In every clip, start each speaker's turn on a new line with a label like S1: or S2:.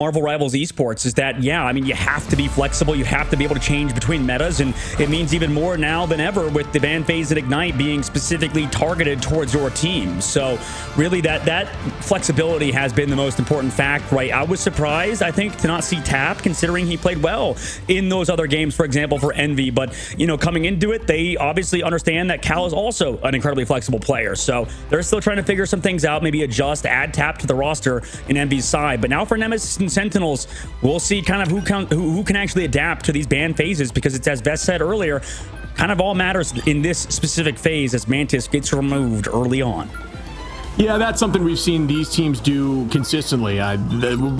S1: Marvel Rivals Esports is that, yeah, I mean, you have to be flexible. You have to be able to change between metas, and it means even more now than ever with the ban phase and Ignite being specifically targeted towards your team. So really that flexibility has been the most important fact, right? I was surprised, I think, to not see Tap, considering he played well in those other games, for example, for Envy. But, you know, coming into it, they obviously understand that Cal is also an incredibly flexible player. So they're still trying to figure some things out, maybe adjust, add Tap to the roster in Envy's side. But now for Nemesis and Sentinels, we'll see kind of who can actually adapt to these ban phases, because it's, as Vest said earlier, kind of all matters in this specific phase as Mantis gets removed early on.
S2: Yeah, that's something we've seen these teams do consistently.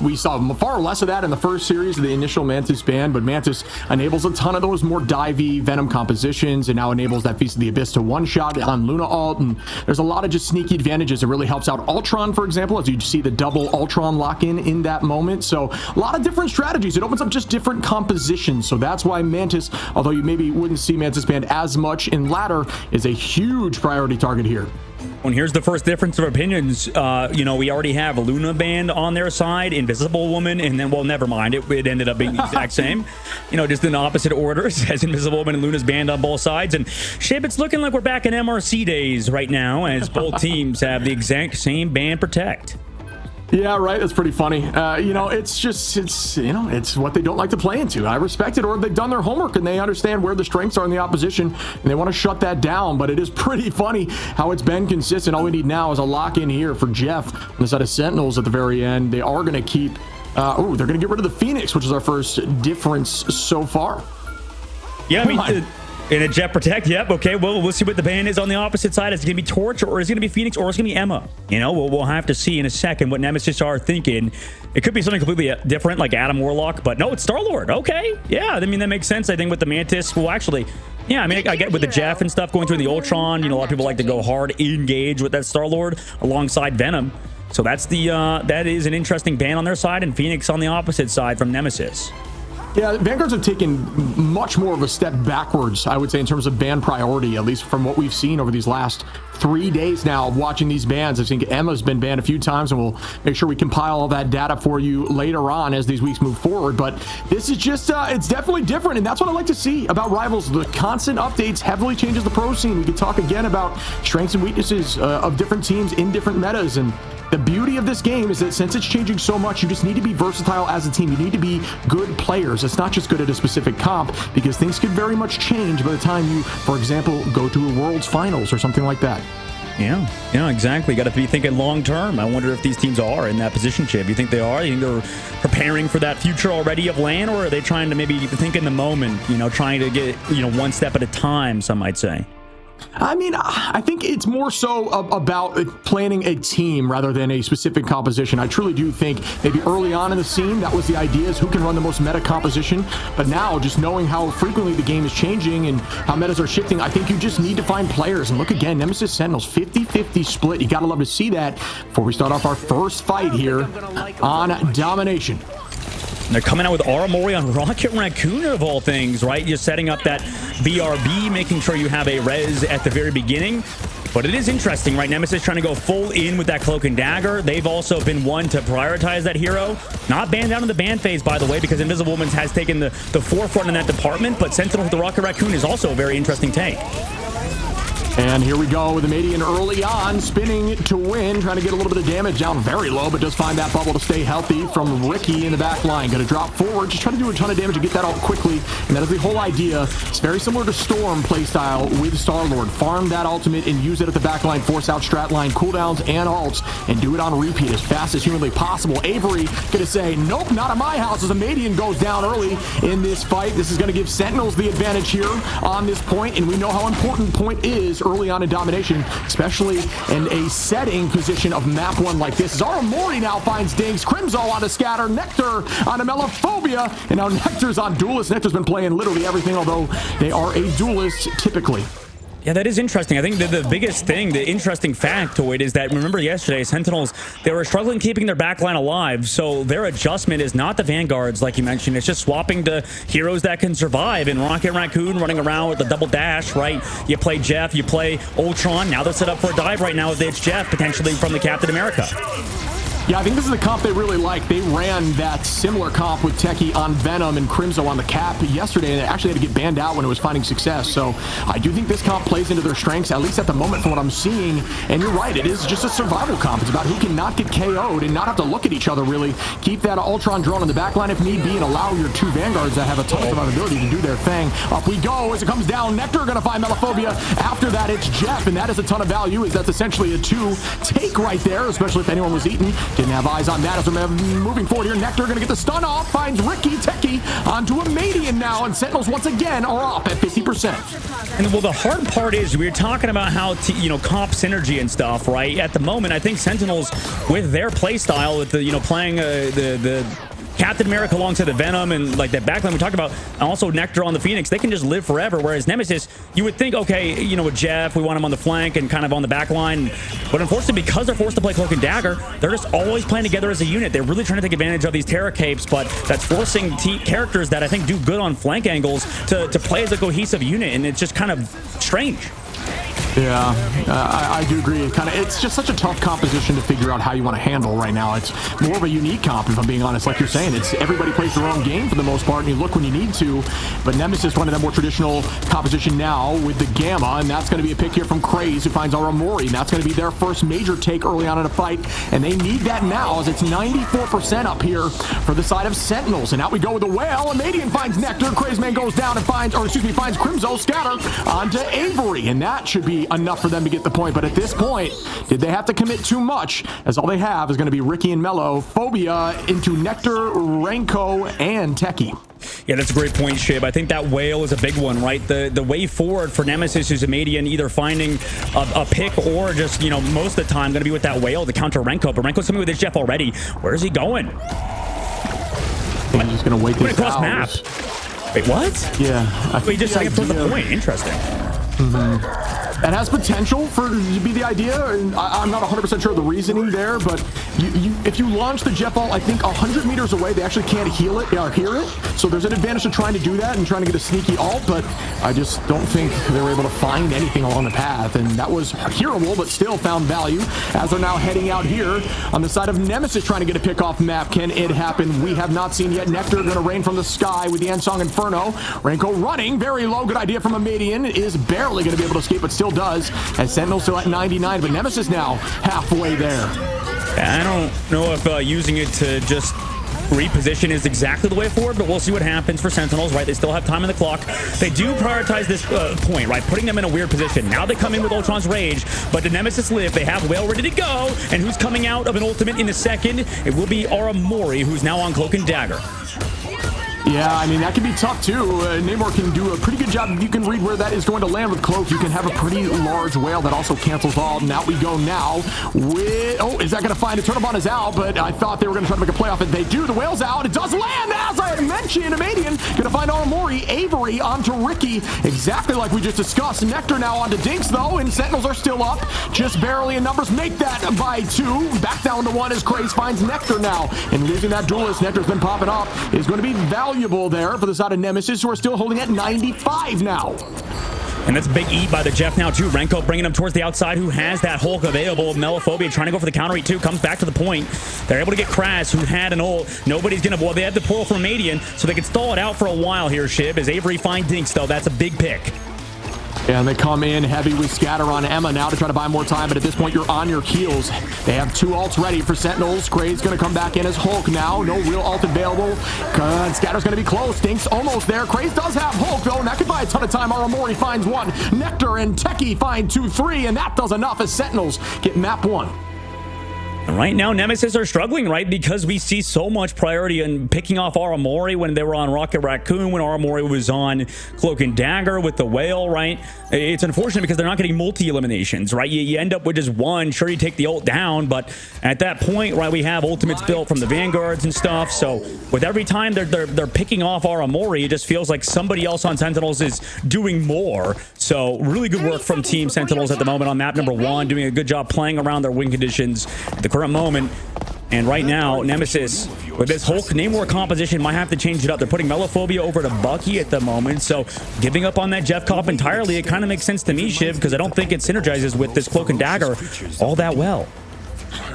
S2: We saw far less of that in the first series of the initial Mantis ban, but Mantis enables a ton of those more divey Venom compositions, and now enables that Feast of the Abyss to one-shot on Luna ult, and there's a lot of just sneaky advantages. It really helps out Ultron, for example, as you see the double Ultron lock-in in that moment. So a lot of different strategies. It opens up just different compositions, so that's why Mantis, although you maybe wouldn't see Mantis banned as much in ladder, is a huge priority target here.
S1: And here's the first difference of opinions. You know, we already have Luna banned on their side, Invisible Woman, and then, well, never mind. It ended up being the exact same. You know, just in opposite orders, as Invisible Woman and Luna's banned on both sides. And Shib, it's looking like we're back in MRC days right now, as both teams have the exact same ban protect.
S2: Yeah, right. That's pretty funny. You know, it's what they don't like to play into. I respect it, or they've done their homework and they understand where the strengths are in the opposition and they want to shut that down. But it is pretty funny how it's been consistent. All we need now is a lock in here for Jeff on the side of Sentinels at the very end. They are going to keep, they're going to get rid of the Phoenix, which is our first difference so far.
S1: Yeah, I mean, in a Jet Protect, yep, okay, well, we'll see what the ban is on the opposite side. Is it going to be Torch, or is it going to be Phoenix, or is it going to be Emma? You know, we'll have to see in a second what Nemesis are thinking. It could be something completely different, like Adam Warlock, but no, it's Star-Lord. Okay, yeah, I mean, that makes sense. I think with the Mantis, well, actually, yeah, I mean, I get with the Jeff and stuff going through the Ultron, you know, a lot of people like to go hard, engage with that Star-Lord alongside Venom. So that's that is an interesting ban on their side, and Phoenix on the opposite side from Nemesis.
S2: Yeah, Vanguards have taken much more of a step backwards, I would say, in terms of ban priority, at least from what we've seen over these last 3 days now of watching these bans. I think Emma's been banned a few times, and we'll make sure we compile all that data for you later on as these weeks move forward. But this is just, it's definitely different, and that's what I like to see about Rivals. The constant updates heavily changes the pro scene. We could talk again about strengths and weaknesses of different teams in different metas, and the beauty of this game is that since it's changing so much, you just need to be versatile as a team. You need to be good players. It's not just good at a specific comp, because things could very much change by the time you, for example, go to a World's Finals or something like that.
S1: Yeah, exactly. Got to be thinking long term. I wonder if these teams are in that position, Chip. You think they are? You think they're preparing for that future already of LAN, or are they trying to maybe think in the moment, you know, trying to get, you know, one step at a time, some might say?
S2: I mean, I think it's more so about planning a team rather than a specific composition. I truly do think maybe early on in the scene, that was the idea, is who can run the most meta composition. But now, just knowing how frequently the game is changing and how metas are shifting, I think you just need to find players. And look again, Nemesis Sentinels, 50-50 split. You got to love to see that before we start off our first fight here on Domination.
S1: They're coming out with Aramori on Rocket Raccoon, of all things, right? You're setting up that BRB, making sure you have a res at the very beginning. But it is interesting, right? Nemesis trying to go full in with that Cloak and Dagger. They've also been one to prioritize that hero. Not banned down in the ban phase, by the way, because Invisible Woman has taken the forefront in that department. But Sentinel with the Rocket Raccoon is also a very interesting take.
S2: And here we go with the Median early on, spinning to win, trying to get a little bit of damage down very low, but does find that bubble to stay healthy from Ricky in the back line. Going to drop forward, just trying to do a ton of damage to get that out quickly. And that is the whole idea. It's very similar to Storm playstyle with Star-Lord. Farm that ultimate and use it at the back line, force out strat line, cooldowns, and ults, and do it on repeat as fast as humanly possible. Avery going to say, nope, not at my house, as a Median goes down early in this fight. This is going to give Sentinels the advantage here on this point, and we know how important point is early on in Domination, especially in a setting position of map 1 like this. Zaramori now finds Dinks, Crimzo on a scatter, Nectar on a Melophobia, and now Nectar's on Duelist. Nectar's been playing literally everything, although they are a duelist typically.
S1: Yeah, that is interesting. I think the biggest thing, the interesting factoid is that, remember yesterday, Sentinels, they were struggling keeping their backline alive, so their adjustment is not the Vanguards, like you mentioned. It's just swapping to heroes that can survive, and Rocket Raccoon running around with the double dash, right? You play Jeff, you play Ultron. Now they're set up for a dive right now with it's Jeff, potentially from the Captain America.
S2: Yeah, I think this is the comp they really like. They ran that similar comp with Techie on Venom and Crimzo on the cap yesterday, and it actually had to get banned out when it was finding success. So I do think this comp plays into their strengths, at least at the moment from what I'm seeing. And you're right, it is just a survival comp. It's about who can not get KO'd and not have to look at each other, really. Keep that Ultron drone in the back line if need be, and allow your two Vanguards that have a ton of survivability to do their thing. Up we go as it comes down. Nectar going to find Melophobia. After that, it's Jeff, and that is a ton of value, as that's essentially a 2 take right there, especially if anyone was eaten. Didn't have eyes on that as we're moving forward here. Nectar going to get the stun off, finds Ricky Techie onto a Madian now, and Sentinels once again are up at 50%.
S1: And well, the hard part is we were talking about how comp synergy and stuff, right? At the moment, I think Sentinels with their play style, with the playing the Captain America alongside the Venom and like that backline we talked about, and also Nectar on the Phoenix, they can just live forever. Whereas Nemesis, you would think, okay, with Jeff, we want him on the flank and kind of on the back line. But unfortunately, because they're forced to play Cloak and Dagger, they're just always playing together as a unit. They're really trying to take advantage of these Terra Capes, but that's forcing characters that I think do good on flank angles to play as a cohesive unit, and it's just kind of strange.
S2: Yeah, I do agree. It's just such a tough composition to figure out how you want to handle right now. It's more of a unique comp, if I'm being honest. Like you're saying, it's everybody plays their own game for the most part, and you look when you need to. But Nemesis, one of that more traditional composition now with the Gamma, and that's going to be a pick here from Craze, who finds Aramori, and that's going to be their first major take early on in a fight, and they need that now, as it's 94% up here for the side of Sentinels. And out we go with the Whale, and Madian finds Nectar. Craze Man goes down and finds Crimzo scatter onto Avery, and that should be enough for them to get the point. But at this point, did they have to commit too much, as all they have is going to be Ricky and Mello, Phobia into Nectar, Renko, and Techie.
S1: Yeah, that's a great point, Shib. I think that Whale is a big one, right? The way forward for Nemesis is a Madian either finding a pick or just, most of the time going to be with that Whale to counter Renko. But Renko's coming with his Jeff already. Where is he going?
S2: He's just going to wait this
S1: across
S2: out.
S1: map. Wait, what?
S2: Yeah.
S1: He just setting up for the point. Interesting.
S2: That has potential to be the idea, and I'm not 100% sure of the reasoning there, but if you launch the Jeff ult, I think 100 meters away, they actually can't heal it or hear it, so there's an advantage to trying to do that and trying to get a sneaky ult, but I just don't think they were able to find anything along the path, and that was heroable, but still found value, as they're now heading out here on the side of Nemesis trying to get a pick off map. Can it happen? We have not seen yet. Nectar going to rain from the sky with the Ansong Inferno. Renko running very low. Good idea from a Madian. Is barely going to be able to escape, but still does, as Sentinel's still at 99, but Nemesis now halfway there.
S1: I don't know if using it to just reposition is exactly the way forward, but we'll see what happens for Sentinels, right? They still have time on the clock. They do prioritize this point, right? Putting them in a weird position. Now they come in with Ultron's Rage, but the Nemesis live. They have Whale ready to go, and who's coming out of an ultimate in a second? It will be Aramori, who's now on Cloak and Dagger.
S2: Yeah, I mean, that can be tough, too. Namor can do a pretty good job. If you can read where that is going to land with Cloak, you can have a pretty large Whale that also cancels all. And out we go now with... Oh, is that going to find it? Turnabout is out, but I thought they were going to try to make a play off it. They do. The Whale's out. It does land, as I had mentioned. Madian going to find Aramori. Avery onto Ricky, exactly like we just discussed. Nectar now onto Dinks, though, and Sentinels are still up. Just barely in numbers. Make that by 2. Back down to 1 as Craze finds Nectar now. And losing that duelist, Nectar's been popping up, is going to be valuable there for the side of Nemesis, who are still holding at 95 now.
S1: And that's a big eat by the Jeff now, too. Renko bringing him towards the outside, who has that Hulk available. Melophobia trying to go for the counter eat, too. Comes back to the point. They're able to get Crass, who had an ult. Nobody's going to... Well, they had the pull from Madian, so they can stall it out for a while here, Shib. As Avery finds Dinks, though, that's a big pick.
S2: And they come in heavy with Scatter on Emma now to try to buy more time, but at this point, you're on your heels. They have 2 ults ready for Sentinels. Craze going to come back in as Hulk now. No real ult available. Scatter's going to be close. Dinks almost there. Craze does have Hulk, though, and that could buy a ton of time. Aramori finds 1. Nectar and Techie find 2, 3, and that does enough as Sentinels get map 1.
S1: And right now, Nemesis are struggling, right? Because we see so much priority in picking off Aramori when they were on Rocket Raccoon, when Aramori was on Cloak and Dagger with the Whale, right? It's unfortunate because they're not getting multi-eliminations, right? You end up with just 1. Sure, you take the ult down, but at that point, right, we have ultimates built from the Vanguards and stuff. So with every time they're picking off Aramori, it just feels like somebody else on Sentinels is doing more. So really good work from Team Sentinels at the moment on map number 1, doing a good job playing around their win conditions at the current moment. And right now, Nemesis, with this Hulk Namor composition, might have to change it up. They're putting Melophobia over to Bucky at the moment, so giving up on that Jeff comp entirely, it kind of makes sense to me, Shiv, because I don't think it synergizes with this Cloak and Dagger all that well.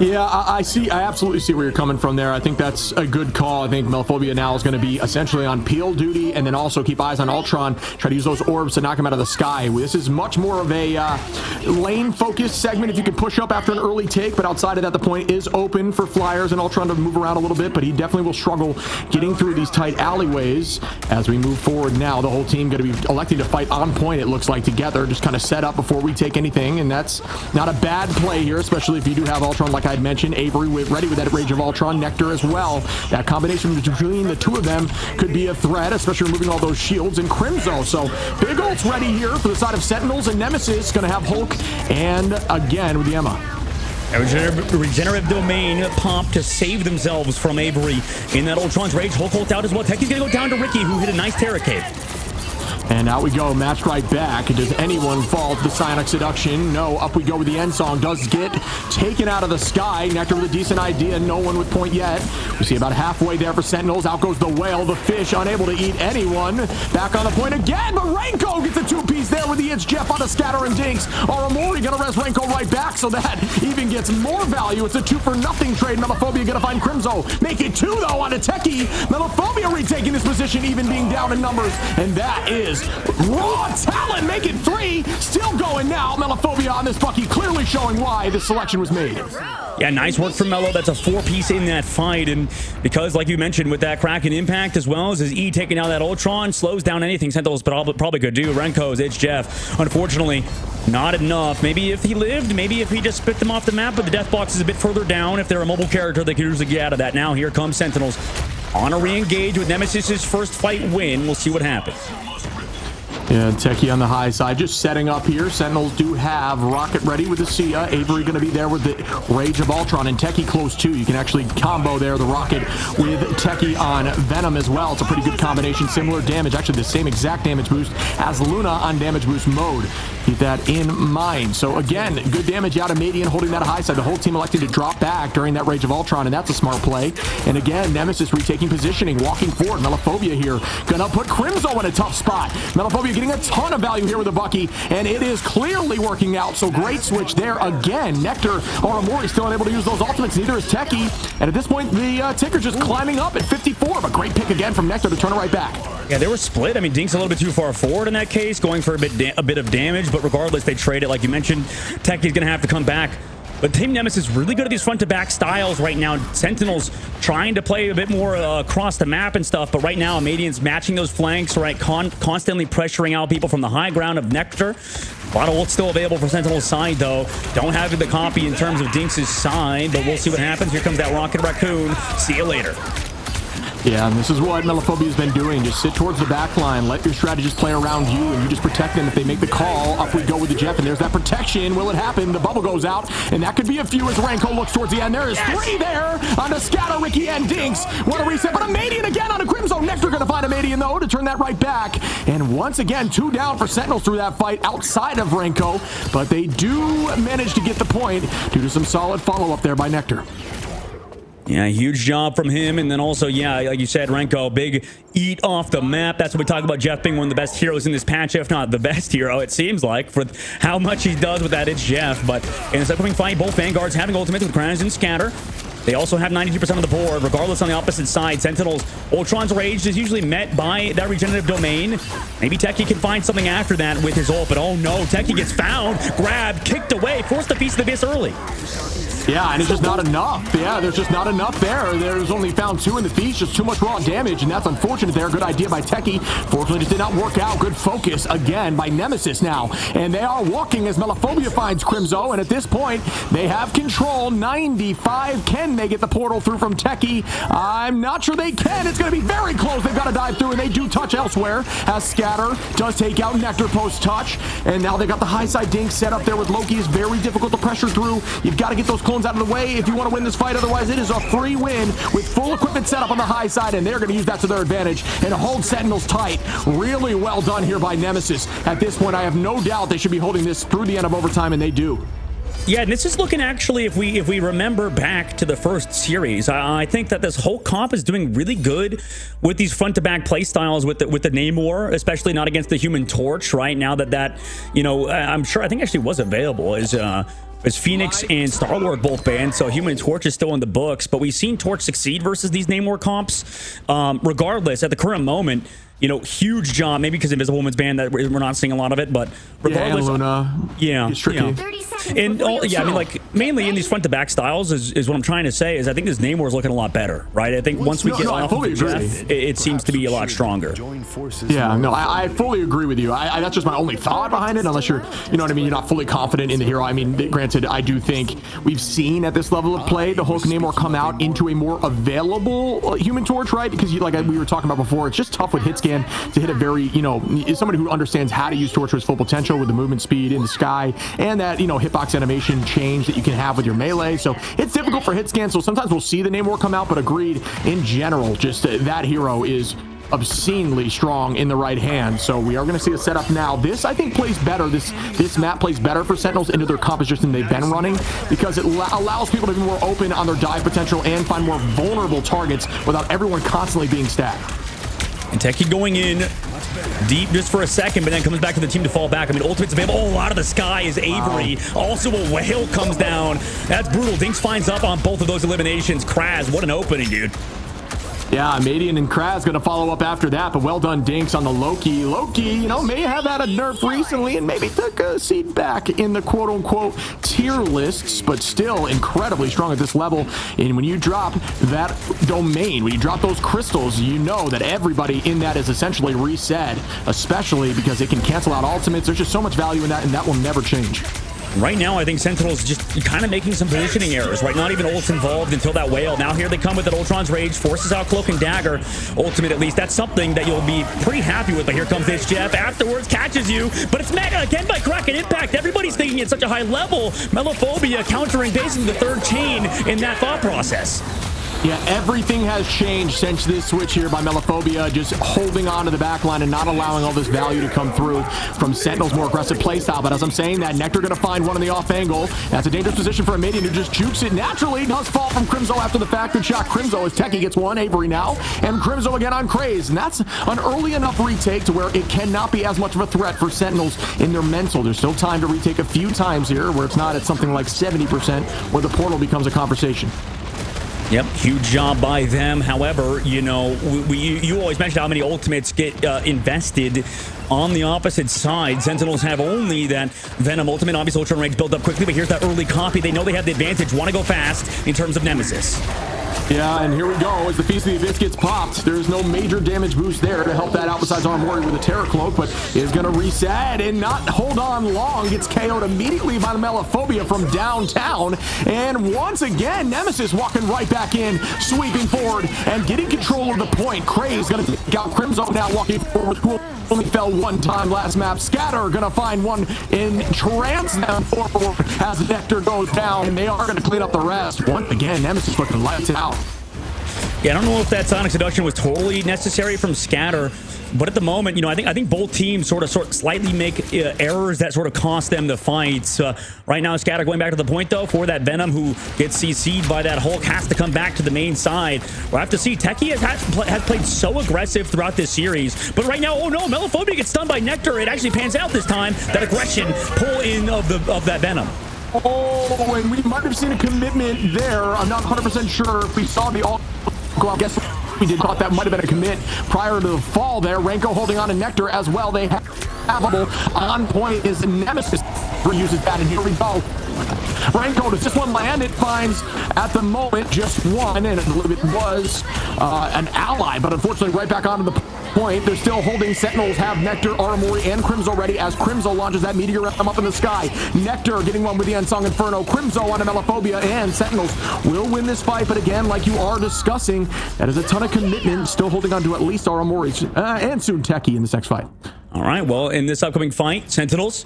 S2: Yeah, I see. I absolutely see where you're coming from there. I think that's a good call. I think Melophobia now is going to be essentially on peel duty, and then also keep eyes on Ultron. Try to use those orbs to knock him out of the sky. This is much more of a lane-focused segment if you can push up after an early take, but outside of that, the point is open for Flyers and Ultron to move around a little bit, but he definitely will struggle getting through these tight alleyways as we move forward now. The whole team going to be electing to fight on point, it looks like, together, just kind of set up before we take anything, and that's not a bad play here, especially if you do have Ultron, like I'd mentioned, Avery ready with that Rage of Ultron, Nectar as well. That combination between the two of them could be a threat, especially removing all those shields, and Crimzo. So big ults ready here for the side of Sentinels, and Nemesis going to have Hulk, and again with the Emma.
S1: Regenerative domain pump to save themselves from Avery in that Ultron's Rage. Hulk ult out as well. Techi's going to go down to Ricky, who hit a nice Terra Cave.
S2: And out we go, matched right back. Does anyone fall to the Psionic Seduction? No, up we go with the end song. Does get taken out of the sky. Nectar with a decent idea, no one with point yet. We see about halfway there for Sentinels. Out goes the whale, the fish, unable to eat anyone. Back on the point again, but Renko gets a two-piece there with the It's Jeff on the scatter and dinks. Aramori gonna res Renko right back, so that even gets more value. It's a 2-for-nothing trade. Melophobia gonna find Crimzo. Make it 2 though on a Techie. Melophobia retaking this position, even being down in numbers, and that is raw talent. Make it 3. Still going now. Melophobia on this Bucky, clearly showing why this selection was made.
S1: Yeah, nice work from Melo. That's a 4-piece in that fight. And because, like you mentioned, with that Kraken impact as well as his E taking out that Ultron, slows down anything Sentinels probably could do. Renko's, It's Jeff. Unfortunately, not enough. Maybe if he lived, maybe if he just spit them off the map, but the death box is a bit further down. If they're a mobile character, they could usually get out of that. Now here comes Sentinels on a re-engage with Nemesis's first fight win. We'll see what happens.
S2: Yeah, Techie on the high side, just setting up here. Sentinels do have Rocket ready with the Sia. Avery going to be there with the Rage of Ultron, and Techie close too. You can actually combo there the Rocket with Techie on Venom as well. It's a pretty good combination. Similar damage, actually the same exact damage boost as Luna on damage boost mode. Keep that in mind. So again, good damage out of Madian holding that high side. The whole team electing to drop back during that Rage of Ultron, and that's a smart play. And again, Nemesis retaking positioning, walking forward. Melophobia here gonna put Crimzo in a tough spot. Melophobia getting a ton of value here with the Bucky, and it is clearly working out. So great switch there again. Nectar or Amori still unable to use those ultimates. Neither is Techie. And at this point, the ticker's just climbing up at 54. But great pick again from Nectar to turn it right back.
S1: Yeah, they were split. I mean, Dink's a little bit too far forward in that case, going for a bit of damage. But regardless, they trade it. Like you mentioned, Techie's going to have to come back. But Team Nemesis is really good at these front-to-back styles right now. Sentinels trying to play a bit more across the map and stuff, but right now, Madian's matching those flanks, right? Constantly pressuring out people from the high ground of Nectar. A lot of ult still available for Sentinel's side, though. Don't have the copy in terms of Dinks' side, but we'll see what happens. Here comes that Rocket Raccoon. See you later.
S2: Yeah, and this is what Melophobia's been doing. Just sit towards the back line, let your strategists play around you, and you just protect them if they make the call. Up we go with the Jeff, and there's that protection. Will it happen? The bubble goes out, and that could be a few as Renko looks towards the end. There is 3 there on the scatter, Ricky and Dinks. What a reset, but a Madian again on a Crimzo. Nectar gonna find a Madian, though, to turn that right back. And once again, 2 down for Sentinels through that fight outside of Renko, but they do manage to get the point due to some solid follow-up there by Nectar.
S1: Yeah, huge job from him. And then also, yeah, like you said, Renko, big eat off the map. That's what we talk about Jeff being one of the best heroes in this patch, if not the best hero, it seems like, for how much he does with that. It's Jeff. But in this upcoming fight, both Vanguards having ultimates with Crowns and Scatter. They also have 92% of the board, regardless on the opposite side. Sentinels, Ultron's Rage is usually met by that regenerative domain. Maybe Techie can find something after that with his ult, but oh no, Techie gets found, grabbed, kicked away, forced to Feast of the Abyss early.
S2: Yeah, and it's just not enough. Yeah, there's just not enough there. There's only found 2 in the feast, just too much raw damage, and that's unfortunate there. Good idea by Techie. Fortunately, just did not work out. Good focus again by Nemesis now. And they are walking as Melophobia finds Crimzo, and at this point, they have control. 95. Can they get the portal through from Techie? I'm not sure they can. It's going to be very close. They've got to dive through, and they do touch elsewhere as Scatter does take out Nectar post-touch. And now they got the high side dink set up there with Loki. Is very difficult to pressure through. You've got to get those clones out of the way if you want to win this fight. Otherwise, it is a free win with full equipment set up on the high side, and they're going to use that to their advantage and hold Sentinels tight. Really well done here by Nemesis. At this point, I have no doubt they should be holding this through the end of overtime, and they do.
S1: Yeah, and this is looking actually, if we remember back to the first series, I think that this whole comp is doing really good with these front-to-back play styles with the Namor, especially not against the Human Torch, right? Now that you know, I think actually was available, is As Phoenix and Star-Lord both banned, so Human Torch is still in the books, but we've seen Torch succeed versus these name war comps. Regardless, at the current moment, you know, huge job, maybe because Invisible Woman's banned that we're not seeing a lot of it, but regardless,
S2: yeah, and Luna,
S1: yeah,
S2: it's tricky.
S1: And yeah, I mean, like mainly in these front to back styles is what I'm trying to say is I think this name war is looking a lot better, right? I think once we get off of the Jeff, it seems to be a lot stronger.
S2: Yeah, no, I fully agree with you. That's just my only thought behind it, unless you're, you know what I mean, you're not fully confident in the hero. I mean, granted, I do think we've seen at this level of play the Hulk Namor come out into a more available Human Torch, right? Because like we were talking about before, it's just tough with hit scan to hit a very, you know, somebody who understands how to use Torch to its full potential with the movement speed in the sky and that, you know, hitbox animation change that you can have with your melee. So it's difficult for hit scan. So sometimes we'll see the Namor come out, but agreed, in general, just that hero is obscenely strong in the right hand. So we are going to see a setup now. This I think plays better. This map plays better for Sentinels into their composition they've been running, because it allows people to be more open on their dive potential and find more vulnerable targets without everyone constantly being stacked.
S1: And Techie going in deep just for a second, but then comes back to the team to fall back. I mean, Ultimate's available. Oh, out of the sky is Avery. Also, a whale comes down. That's brutal. Dinks finds up on both of those eliminations. Kraz, what an opening, dude.
S2: Yeah, Madian and Kraz going to follow up after that, but well done Dinks on the Loki. Loki, you know, may have had a nerf recently and maybe took a seat back in the quote-unquote tier lists, but still incredibly strong at this level. And when you drop that domain, when you drop those crystals, you know that everybody in that is essentially reset, especially because it can cancel out ultimates. There's just so much value in that, and that will never change.
S1: Right now, I think Sentinels just kind of making some positioning errors, right? Not even ults involved until that whale. Now here they come with that Ultron's Rage, forces out Cloak and Dagger. Ultimate, at least, that's something that you'll be pretty happy with. But here comes this Jeff. Afterwards, catches you. But it's Mega again by Kraken Impact. Everybody's thinking at such a high level. Melophobia countering basically the third chain in that thought process.
S2: Yeah, everything has changed since this switch here by Melophobia, just holding on to the back line and not allowing all this value to come through from Sentinel's more aggressive playstyle. But as I'm saying that, Nectar going to find one in the off angle. That's a dangerous position for a Madian who just jukes it naturally. Does fall from Crimzo after the fact. Good shot, Crimzo, as Techie gets one. Avery now, and Crimzo again on Craze. And that's an early enough retake to where it cannot be as much of a threat for Sentinels in their mental. There's still time to retake a few times here where it's not at something like 70% where the portal becomes a conversation.
S1: Yep, huge job by them. However, you know, you always mention how many ultimates get invested on the opposite side. Sentinels have only that Venom ultimate. Obviously, Ultron Rage built up quickly, but here's that early copy. They know they have the advantage, want to go fast in terms of Nemesis.
S2: Yeah, and here we go. As the Feast of the Abyss gets popped, there's no major damage boost there to help that out besides Arm Warrior with a Terror Cloak, but is going to reset and not hold on long. Gets KO'd immediately by the Melophobia from downtown. And once again, Nemesis walking right back in, sweeping forward and getting control of the point. Craze going to take out Crimzo now walking forward, who only fell one time last map. Scatter going to find one in trance down forward as Nectar goes down, and they are going to clean up the rest. Once again, Nemesis looking lights out.
S1: Yeah, I don't know if that Sonic Seduction was totally necessary from Scatter, but at the moment, you know, I think both teams sort of slightly make errors that sort of cost them the fights. Right now, Scatter going back to the point, though, for that Venom who gets CC'd by that Hulk, has to come back to the main side. We'll have to see. Techie has played so aggressive throughout this series, but right now, oh no, Melophobia gets stunned by Nectar. It actually pans out this time. That aggression pull in of that Venom.
S2: Oh, and we might have seen a commitment there. I'm not 100% sure if we saw the all. I guess we did thought that might have been a commit prior to the fall there. Renko holding on to Nectar as well. They have on point is Nemesis uses that, and here we go. Renko, does this one land? It finds at the moment just one, and I believe it was an ally, but unfortunately right back onto the point. They're still holding. Sentinels have Nectar, Armory, and Crimzo ready as Crimzo launches that meteor up in the sky. Nectar getting one with the Unsung Inferno. Crimzo on a Melophobia, and Sentinels will win this fight, but again, like you are discussing, that is a ton of commitment. Still holding on to at least Armory and soon Techie in this next fight.
S1: All right, well, in this upcoming fight, Sentinels,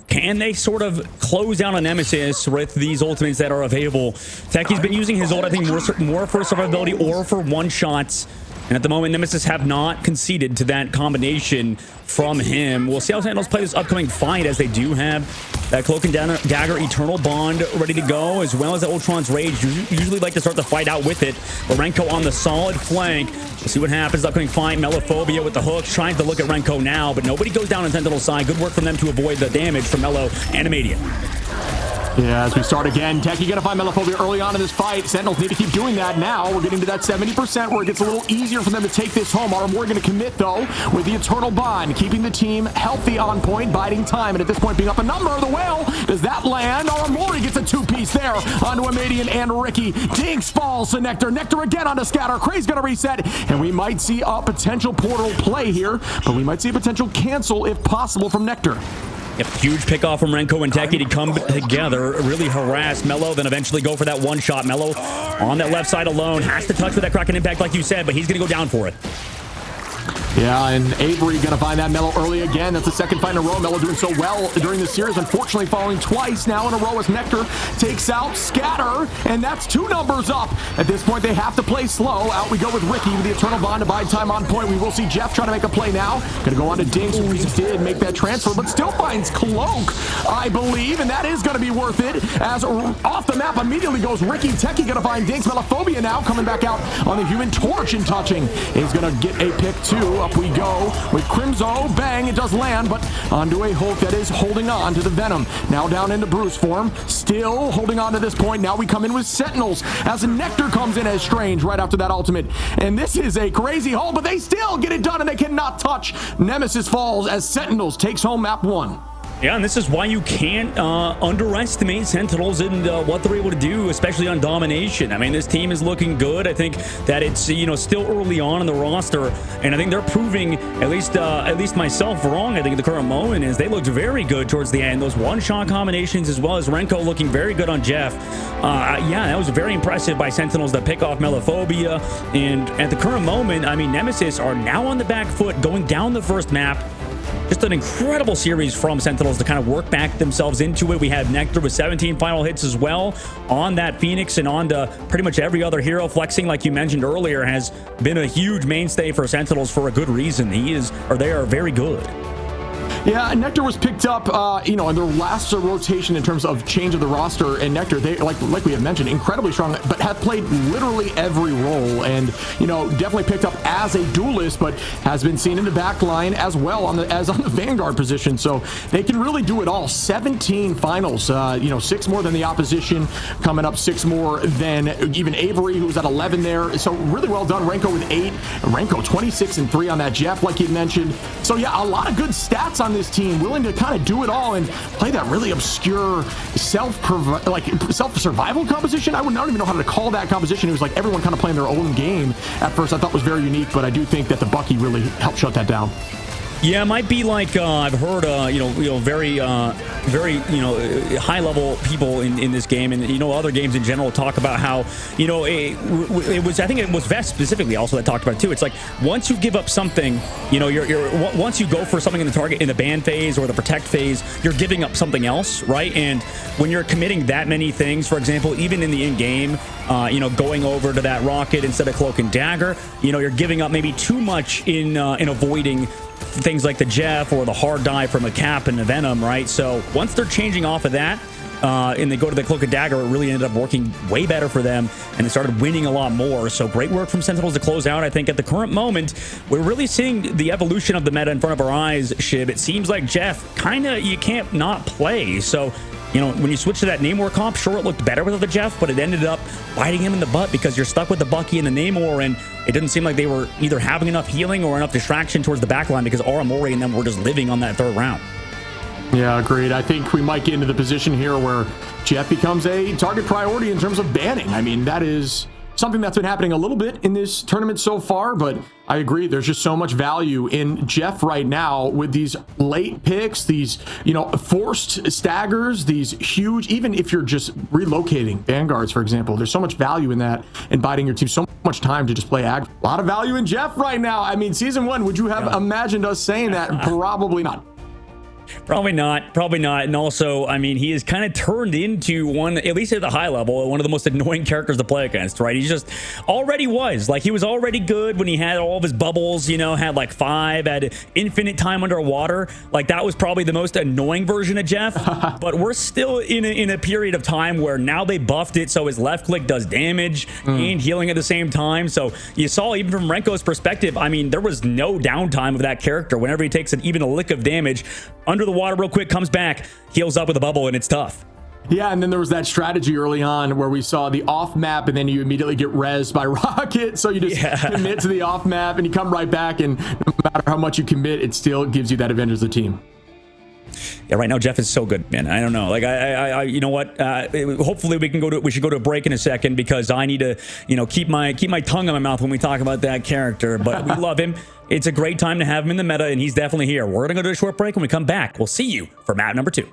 S1: can they sort of close down on Nemesis with these ultimates that are available? Techie's been using his ult, I think, more for survivability or for one-shots. And at the moment, Nemesis have not conceded to that combination from him. We'll see how Sentinels play this upcoming fight, as they do have that Cloak and Dagger Eternal Bond ready to go, as well as the Ultron's Rage. Usually like to start the fight out with it. Renko on the solid flank. We'll see what happens. Upcoming fight, Melophobia with the hooks, trying to look at Renko now, but nobody goes down on Sentinel's side. Good work from them to avoid the damage from Melo and Madian.
S2: Yeah, as we start again, Techie gonna find Melophobia early on in this fight. Sentinels need to keep doing that now. We're getting to that 70% where it gets a little easier for them to take this home. Aramori gonna commit, though, with the Eternal Bond, keeping the team healthy on point, biding time, and at this point being up a number. The whale, does that land? Aramori gets a two-piece there onto Amadian and Ricky. Dinks falls to Nectar. Nectar again onto Scatter. Cray's gonna reset, and we might see a potential portal play here, but we might see a potential cancel if possible from Nectar.
S1: Yep, huge pickoff from Renko and Techie to come together, really harass Mello, then eventually go for that one shot. Mello on that left side alone, has to touch with that Kraken impact like you said, but he's going to go down for it.
S2: Yeah, and Avery gonna find that Mello early again. That's the second fight in a row. Mello doing so well during the series, unfortunately falling twice now in a row as Nectar takes out Scatter, and that's two numbers up. At this point, they have to play slow. Out we go with Ricky with the Eternal Bond to bide time on point. We will see Jeff trying to make a play now. Gonna go on to Dinks, who did make that transfer, but still finds Cloak, I believe, and that is gonna be worth it, as off the map immediately goes Ricky. Techie gonna find Dinks. Melophobia now coming back out on the Human Torch and touching. Is gonna get a pick too. Up we go with Crimzo. Bang, it does land, but onto a Hulk that is holding on to the Venom. Now down into Bruce form, still holding on to this point. Now we come in with Sentinels as Nectar comes in as Strange right after that ultimate. And this is a crazy hold, but they still get it done and they cannot touch. Nemesis falls as Sentinels takes home map 1.
S1: Yeah, and this is why you can't underestimate Sentinels and what they're able to do, especially on domination. I mean, this team is looking good. I think that it's, you know, still early on in the roster, and I think they're proving at least myself wrong. I think at the current moment is they looked very good towards the end. Those one-shot combinations, as well as Renko looking very good on Jeff. Yeah, that was very impressive by Sentinels to pick off Melophobia. And at the current moment, I mean, Nemesis are now on the back foot, going down the first map. Just an incredible series from Sentinels to kind of work back themselves into it. We have Nectar with 17 final hits as well on that Phoenix, and on to pretty much every other hero. Flexing, like you mentioned earlier, has been a huge mainstay for Sentinels for a good reason. They are very good.
S2: Yeah, Nectar was picked up, you know, in their last rotation in terms of change of the roster. And Nectar, they like we have mentioned, incredibly strong, but have played literally every role, and you know, definitely picked up as a duelist, but has been seen in the back line as well on the Vanguard position. So they can really do it all. 17 finals, you know, 6 more than the opposition, coming up 6 more than even Avery, who was at 11 there. So really well done. Renko with 8. Renko 26-3 on that Jeff, like you mentioned. So yeah, a lot of good stats on this team, willing to kind of do it all and play that really obscure self-survival composition. I don't even know how to call that composition. It was like everyone kind of playing their own game at first. I thought was very unique, but I do think that the Bucky really helped shut that down.
S1: Yeah, it might be like I've heard, very high-level people in this game, and other games in general talk about how it was. I think it was Vest specifically also that talked about it too. It's like once you give up something, once you go for something in the target in the ban phase or the protect phase, you're giving up something else, right? And when you're committing that many things, for example, even in the in-game, going over to that rocket instead of cloak and dagger, you're giving up maybe too much in avoiding things like the Jeff or the hard dive from a Cap and a Venom, right? So once they're changing off of that and they go to the Cloak and Dagger, it really ended up working way better for them, and they started winning a lot more. So great work from Sentinels to close out. I think at the current moment, we're really seeing the evolution of the meta in front of our eyes, Shib. It seems like Jeff, you can't not play. So when you switch to that Namor comp, sure, it looked better with the Jeff, but it ended up biting him in the butt because you're stuck with the Bucky and the Namor, and it didn't seem like they were either having enough healing or enough distraction towards the backline because Aramori and them were just living on that third round.
S2: Yeah, agreed. I think we might get into the position here where Jeff becomes a target priority in terms of banning. I mean, that is something that's been happening a little bit in this tournament so far, but I agree. There's just so much value in Jeff right now with these late picks, these, forced staggers, these huge, even if you're just relocating Vanguards, for example, there's so much value in that and biding your team so much time to just play ag. A lot of value in Jeff right now. I mean, season 1, would you have imagined us saying that? Probably not.
S1: Probably not. And also, I mean, he has kind of turned into one, at least at the high level, one of the most annoying characters to play against, right? He just already was. Like, he was already good when he had all of his bubbles, had like 5, had infinite time underwater. Like, that was probably the most annoying version of Jeff. But we're still in a period of time where now they buffed it so his left click does damage and healing at the same time. So you saw, even from Renko's perspective, I mean, there was no downtime of that character. Whenever he takes even a lick of damage, under the water real quick, comes back, heals up with a bubble, and it's tough.
S2: Yeah, and then there was that strategy early on where we saw the off map and then you immediately get rezzed by rocket. So you just commit to the off map and you come right back, and no matter how much you commit, it still gives you that advantage as a team.
S1: Yeah, right now Jeff is so good, man. I don't know. Like I you know what? Hopefully we should go to a break in a second, because I need to, keep my tongue in my mouth when we talk about that character. But we love him. It's a great time to have him in the meta, and he's definitely here. We're gonna go to a short break. When we come back, we'll see you for map number 2.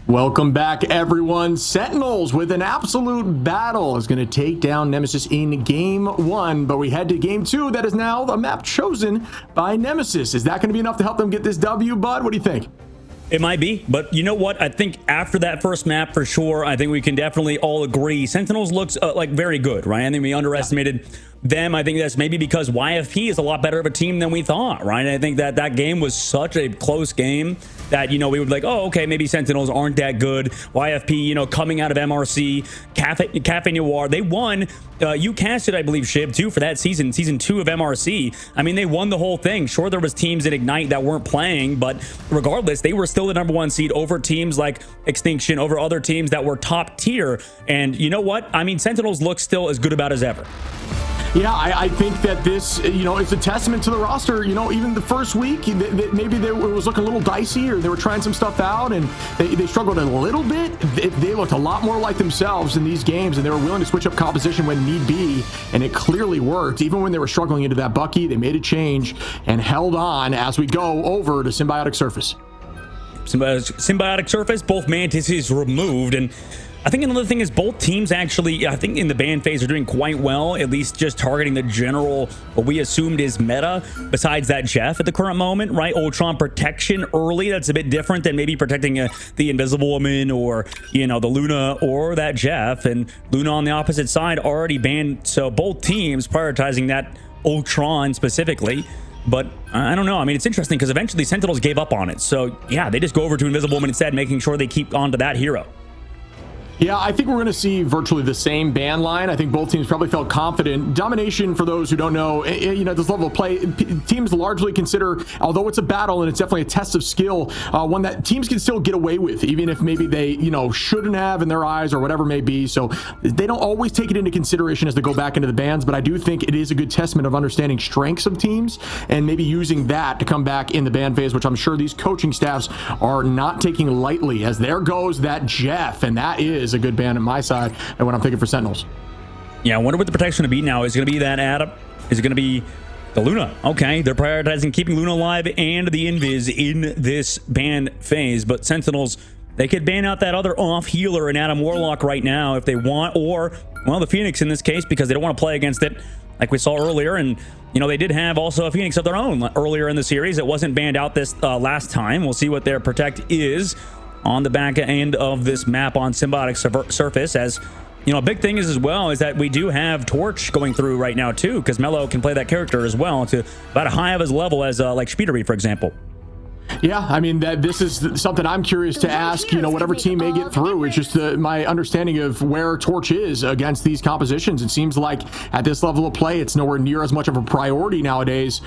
S2: Welcome back, everyone. Sentinels with an absolute battle is going to take down Nemesis in game 1, but we head to game 2. That is now a map chosen by Nemesis. Is that going to be enough to help them get this W, bud? What do you think?
S1: It might be, but you know what? I think after that first map, for sure, I think we can definitely all agree Sentinels looks like very good, right? I think we underestimated them. I think that's maybe because YFP is a lot better of a team than we thought, right? I think that game was such a close game that, we would be like, oh, okay, maybe Sentinels aren't that good. YFP, coming out of MRC, Cafe Noir, they won. You casted, I believe, Shib, too, for that season 2 of MRC. I mean, they won the whole thing. Sure, there was teams in Ignite that weren't playing, but regardless, they were still the #1 seed over teams like Extinction, over other teams that were top tier. And you know what? I mean, Sentinels look still as good about as ever.
S2: Yeah, I think that this, it's a testament to the roster. Even the first week, maybe it was looking a little dicey, or they were trying some stuff out, and they struggled a little bit. They looked a lot more like themselves in these games, and they were willing to switch up composition when need be, and it clearly worked. Even when they were struggling into that Bucky, they made a change and held on as we go over to Symbiotic Surface.
S1: Symbiotic Surface, both Mantises removed, and I think another thing is both teams actually, I think in the ban phase are doing quite well, at least just targeting the general, what we assumed is meta, besides that Jeff at the current moment, right? Ultron protection early, that's a bit different than maybe protecting the Invisible Woman or, you know, the Luna or that Jeff. And Luna on the opposite side already banned, so both teams prioritizing that Ultron specifically. But I don't know. I mean, it's interesting because eventually Sentinels gave up on it. So yeah, they just go over to Invisible Woman instead, making sure they keep on to that hero.
S2: Yeah, I think we're going to see virtually the same ban line. I think both teams probably felt confident. Domination, for those who don't know, you know, this level of play, teams largely consider, although it's a battle and it's definitely a test of skill, one that teams can still get away with, even if maybe they, you know, shouldn't have in their eyes or whatever may be. So they don't always take it into consideration as they go back into the bans, but I do think it is a good testament of understanding strengths of teams and maybe using that to come back in the ban phase, which I'm sure these coaching staffs are not taking lightly, as there goes that Jeff, and that is a good ban on my side and what I'm thinking for Sentinels.
S1: Yeah, I wonder what the protection to be now. Is it going to be that Adam? Is it going to be the Luna? Okay, they're prioritizing keeping Luna alive and the Invis in this ban phase, but Sentinels, they could ban out that other off healer in Adam Warlock right now if they want, or, well, the Phoenix in this case, because they don't want to play against it like we saw earlier. And, you know, they did have also a Phoenix of their own earlier in the series. It wasn't banned out this last time. We'll see what their protect is on the back end of this map on Symbiotic Surface. As you know, a big thing is as well is that we do have Torch going through right now too, because Mello can play that character as well to about as high of his level as like Speedery, for example.
S2: Yeah, I mean, this is something I'm curious to ask, you know, whatever team may get through. It's just my understanding of where Torch is against these compositions. It seems like at this level of play, it's nowhere near as much of a priority nowadays.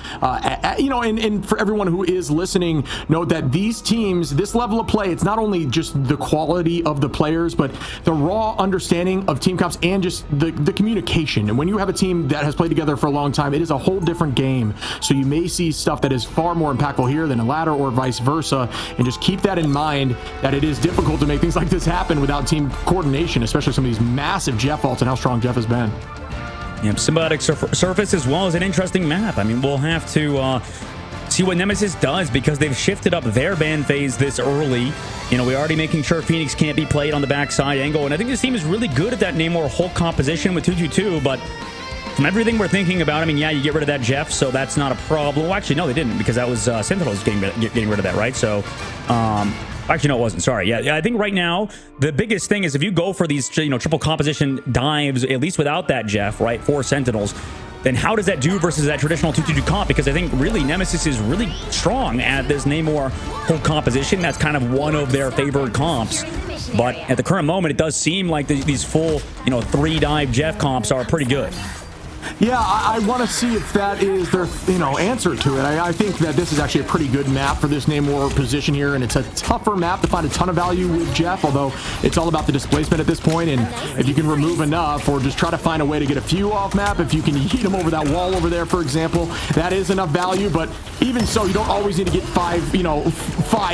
S2: You know, and for everyone who is listening, note that these teams, this level of play, it's not only just the quality of the players, but the raw understanding of team comps and just the communication. And when you have a team that has played together for a long time, it is a whole different game. So you may see stuff that is far more impactful here than a ladder or vice versa, and just keep that in mind, that it is difficult to make things like this happen without team coordination, especially some of these massive Jeff ults and how strong Jeff has been.
S1: Yep, Symbiotic Surface as well as an interesting map. I mean, we'll have to see what Nemesis does, because they've shifted up their ban phase this early. You know, we're already making sure Phoenix can't be played on the backside angle, and I think this team is really good at that Namor Hulk composition with 222, but from everything we're thinking about, I mean, yeah, you get rid of that Jeff, so that's not a problem. Well, actually, no, they didn't, because that was Sentinels getting rid of that, right? So, actually, no, it wasn't. Sorry. Yeah, I think right now, the biggest thing is if you go for these, you know, triple composition dives, at least without that Jeff, right, for Sentinels, then how does that do versus that traditional 2-2-2 comp? Because I think really Nemesis is really strong at this Namor whole composition. That's kind of one of their favored comps. But at the current moment, it does seem like these full, you know, 3-dive Jeff comps are pretty good.
S2: Yeah, I want to see if that is their, you know, answer to it. I think that this is actually a pretty good map for this Namor position here, and it's a tougher map to find a ton of value with Jeff, although it's all about the displacement at this point, and if you can remove enough or just try to find a way to get a few off map, if you can yeet them over that wall over there, for example, that is enough value. But even so, you don't always need to get 5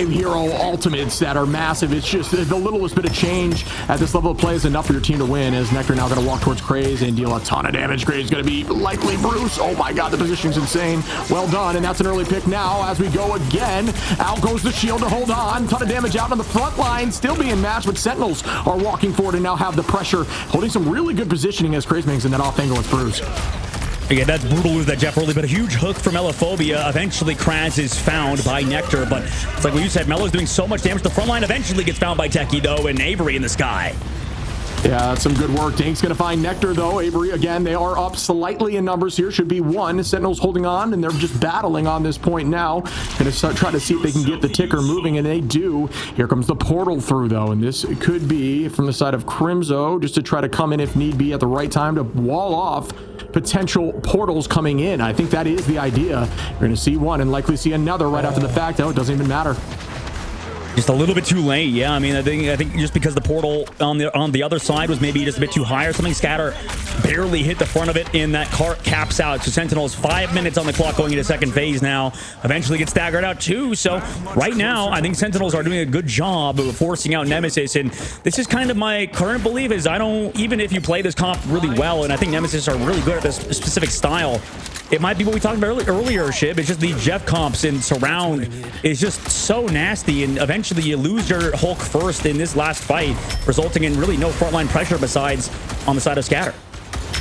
S2: hero ultimates that are massive. It's just the littlest bit of change at this level of play is enough for your team to win, as Nectar now going to walk towards Craze and deal a ton of damage. Craze is going to be likely Bruce. Oh my god, the positioning's insane. Well done, and that's an early pick now as we go again. Out goes the shield to hold on. Ton of damage out on the front line, still being matched, but Sentinels are walking forward and now have the pressure, holding some really good positioning as Craze makes in that off angle with Bruce.
S1: Again, that's brutal to lose that Jeff early, but a huge hook for Melophobia. Eventually, Kraz is found by Nectar, but it's like what you said, Melo's doing so much damage. The front line eventually gets found by Techie, though, and Avery in the sky.
S2: Yeah, that's some good work. Dank's going to find Nectar, though. Avery, again, they are up slightly in numbers here. Should be 1. Sentinels holding on, and they're just battling on this point now. Going to try to see if they can get the ticker moving, and they do. Here comes the portal through, though, and this could be from the side of Crimzo, just to try to come in if need be at the right time to wall off potential portals coming in. I think that is the idea. You're going to see one and likely see another right after the fact. Oh, it doesn't even matter.
S1: Just a little bit too late. Yeah, I mean, I think just because the portal on the other side was maybe just a bit too high or something. Scatter barely hit the front of it, and that cart caps out. So Sentinels 5 minutes on the clock going into second phase now. Eventually get staggered out too. So right now, I think Sentinels are doing a good job of forcing out Nemesis, and this is kind of my current belief is even if you play this comp really well, and I think Nemesis are really good at this specific style, it might be what we talked about earlier, Shib. It's just the Jeff comps in surround is just so nasty, and eventually you lose your Hulk first in this last fight, resulting in really no frontline pressure besides on the side of Scatter.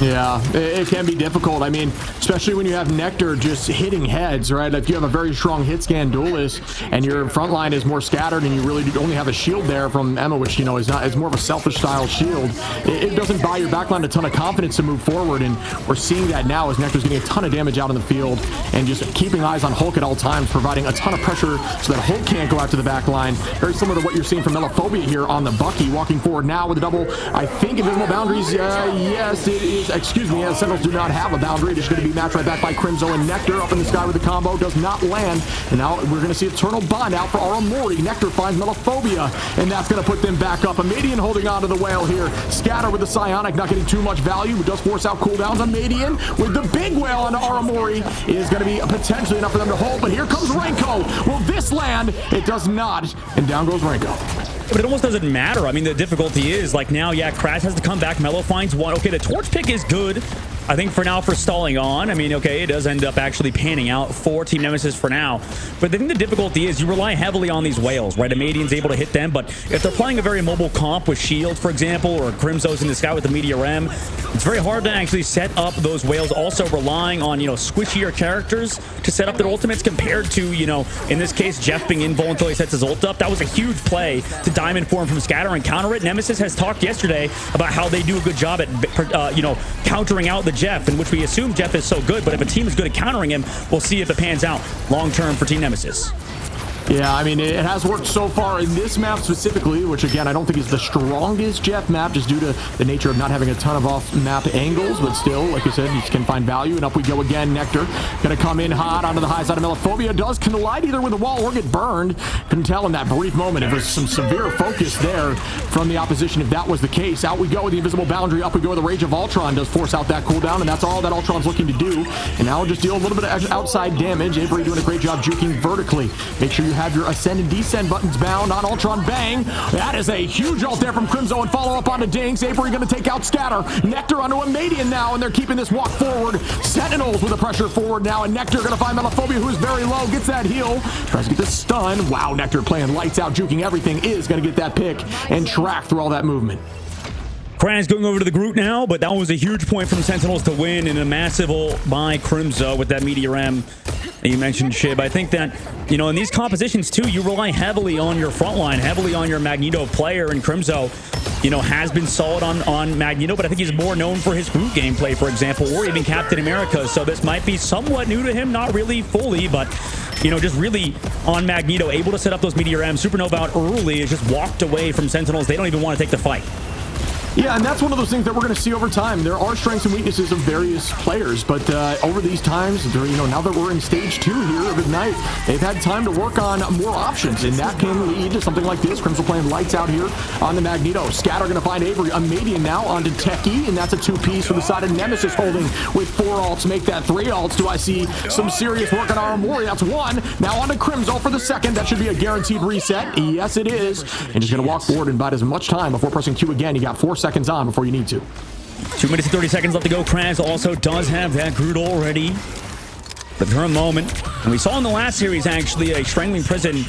S2: Yeah, it can be difficult. I mean, especially when you have Nectar just hitting heads, right? If you have a very strong hit scan duelist and your front line is more scattered and you really only have a shield there from Emma, which, you know, is more of a selfish style shield, it doesn't buy your backline a ton of confidence to move forward. And we're seeing that now as Nectar's getting a ton of damage out in the field and just keeping eyes on Hulk at all times, providing a ton of pressure so that Hulk can't go out to the backline. Very similar to what you're seeing from Melophobia here on the Bucky, walking forward now with a double, I think, invisible boundaries. Yes, it is. Excuse me, Sentinels do not have a boundary. It's going to be matched right back by Crimzo and Nectar up in the sky with the combo. Does not land. And now we're going to see Eternal Bond out for Aramori. Nectar finds Melophobia, and that's going to put them back up. Amadian holding on to the whale here. Scatter with the Psionic, not getting too much value, but does force out cooldowns. Amadian with the big whale onto Aramori is going to be potentially enough for them to hold, but here comes Renko. Will this land? It does not, and down goes Renko.
S1: But it almost doesn't matter. I mean, the difficulty is, like, now, yeah, Kraz has to come back. Melo finds one. Okay, the torch pick is good, I think, for now, for stalling on. I mean, okay, it does end up actually panning out for Team Nemesis for now. But I think the difficulty is you rely heavily on these whales, right? Amadian's able to hit them, but if they're playing a very mobile comp with Shield, for example, or Crimzo's in the sky with the Meteor M, it's very hard to actually set up those whales, also relying on, you know, squishier characters to set up their ultimates compared to, you know, in this case, Jeff being invulnerable until he sets his ult up. That was a huge play to diamond form from Scatter and counter it. Nemesis has talked yesterday about how they do a good job at, you know, countering out the Jeff, in which we assume Jeff is so good, but if a team is good at countering him, we'll see if it pans out long-term for Team Nemesis.
S2: Yeah, I mean, it has worked so far in this map specifically, which, again, I don't think is the strongest Jeff map, just due to the nature of not having a ton of off-map angles, but still, like I said, you can find value, and up we go again. Nectar gonna come in hot onto the high side of Melophobia, does collide either with the wall or get burned. Couldn't tell in that brief moment if there's some severe focus there from the opposition if that was the case. Out we go with the invisible boundary, up we go with the Rage of Ultron, does force out that cooldown, and that's all that Ultron's looking to do. And now just deal a little bit of outside damage. Avery doing a great job juking vertically. Make sure you have your ascend and descend buttons bound on Ultron. Bang! That is a huge ult there from Crimzo, and follow up onto Dinks. Avery going to take out Scatter. Nectar onto Amadian now, and they're keeping this walk forward. Sentinels with the pressure forward now, and Nectar going to find Melophobia, who's very low, gets that heal, tries to get the stun. Wow, Nectar playing lights out, juking everything, is going to get that pick and track through all that movement.
S1: Kraz going over to the Groot now, but that was a huge point from Sentinels to win, in a massive ult by Crimzo with that Meteor M that you mentioned, Shib. I think that, you know, in these compositions too, you rely heavily on your front line, heavily on your Magneto player, and Crimzo, you know, has been solid on Magneto, but I think he's more known for his Groot gameplay, for example, or even Captain America, so this might be somewhat new to him, not really fully, but, you know, just really on Magneto, able to set up those Meteor M. Supernova out early, is just walked away from Sentinels. They don't even want to take the fight.
S2: Yeah, and that's one of those things that we're going to see over time. There are strengths and weaknesses of various players, but over these times, you know, now that we're in stage 2 here of Ignite, they've had time to work on more options, and that can lead to something like this. Crimson playing lights out here on the Magneto. Scatter going to find Avery. Amadian now onto Techie, and that's a 2-piece for the side of Nemesis, holding with 4 ults. Make that 3 ults. Do I see some serious work on Aramori? That's 1. Now onto Crimson for the second. That should be a guaranteed reset. Yes, it is. And just going to walk forward and bide as much time before pressing Q again. You got 4 seconds on before you need to.
S1: 2 minutes and 30 seconds left to go. Kraz also does have that Groot already. But for a moment, and we saw in the last series actually a Strangling Prison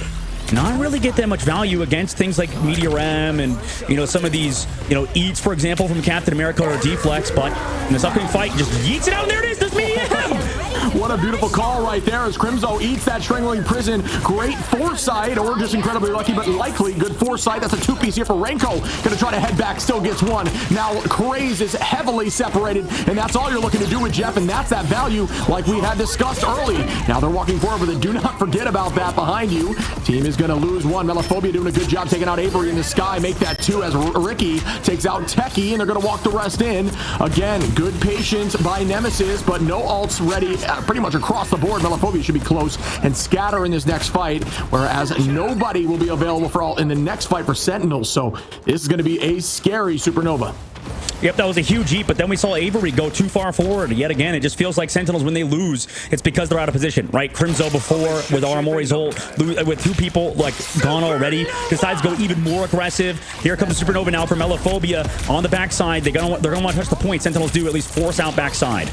S1: not really get that much value against things like Meteor M and, you know, some of these, you know, eats, for example, from Captain America or Deflex, but in this upcoming fight, just yeets it out, and there it is, there's Meteor M!
S2: What a beautiful call right there as Crimzo eats that Strangling Prison. Great foresight, or just incredibly lucky, but likely good foresight. That's a 2-piece here for Renko. Gonna try to head back, still gets 1. Now Craze is heavily separated, and that's all you're looking to do with Jeff, and that's that value like we had discussed early. Now they're walking forward, but do not forget about that behind you. Team is gonna lose 1. Melophobia doing a good job taking out Avery in the sky. Make that 2 as Ricky takes out Techie, and they're gonna walk the rest in. Again, good patience by Nemesis, but no ults ready pretty much across the board. Melophobia should be close and Scatter in this next fight, whereas nobody will be available for all in the next fight for Sentinels. So this is going to be a scary Supernova.
S1: Yep, that was a huge heat, but then we saw Avery go too far forward. Yet again, it just feels like Sentinels, when they lose, it's because they're out of position, right? Crimzo before, with Aramori's ult, with 2 people, like, gone already, decides to go even more aggressive. Here comes the Supernova now for Melophobia on the backside. They're gonna want to touch the point. Sentinels do at least force out backside.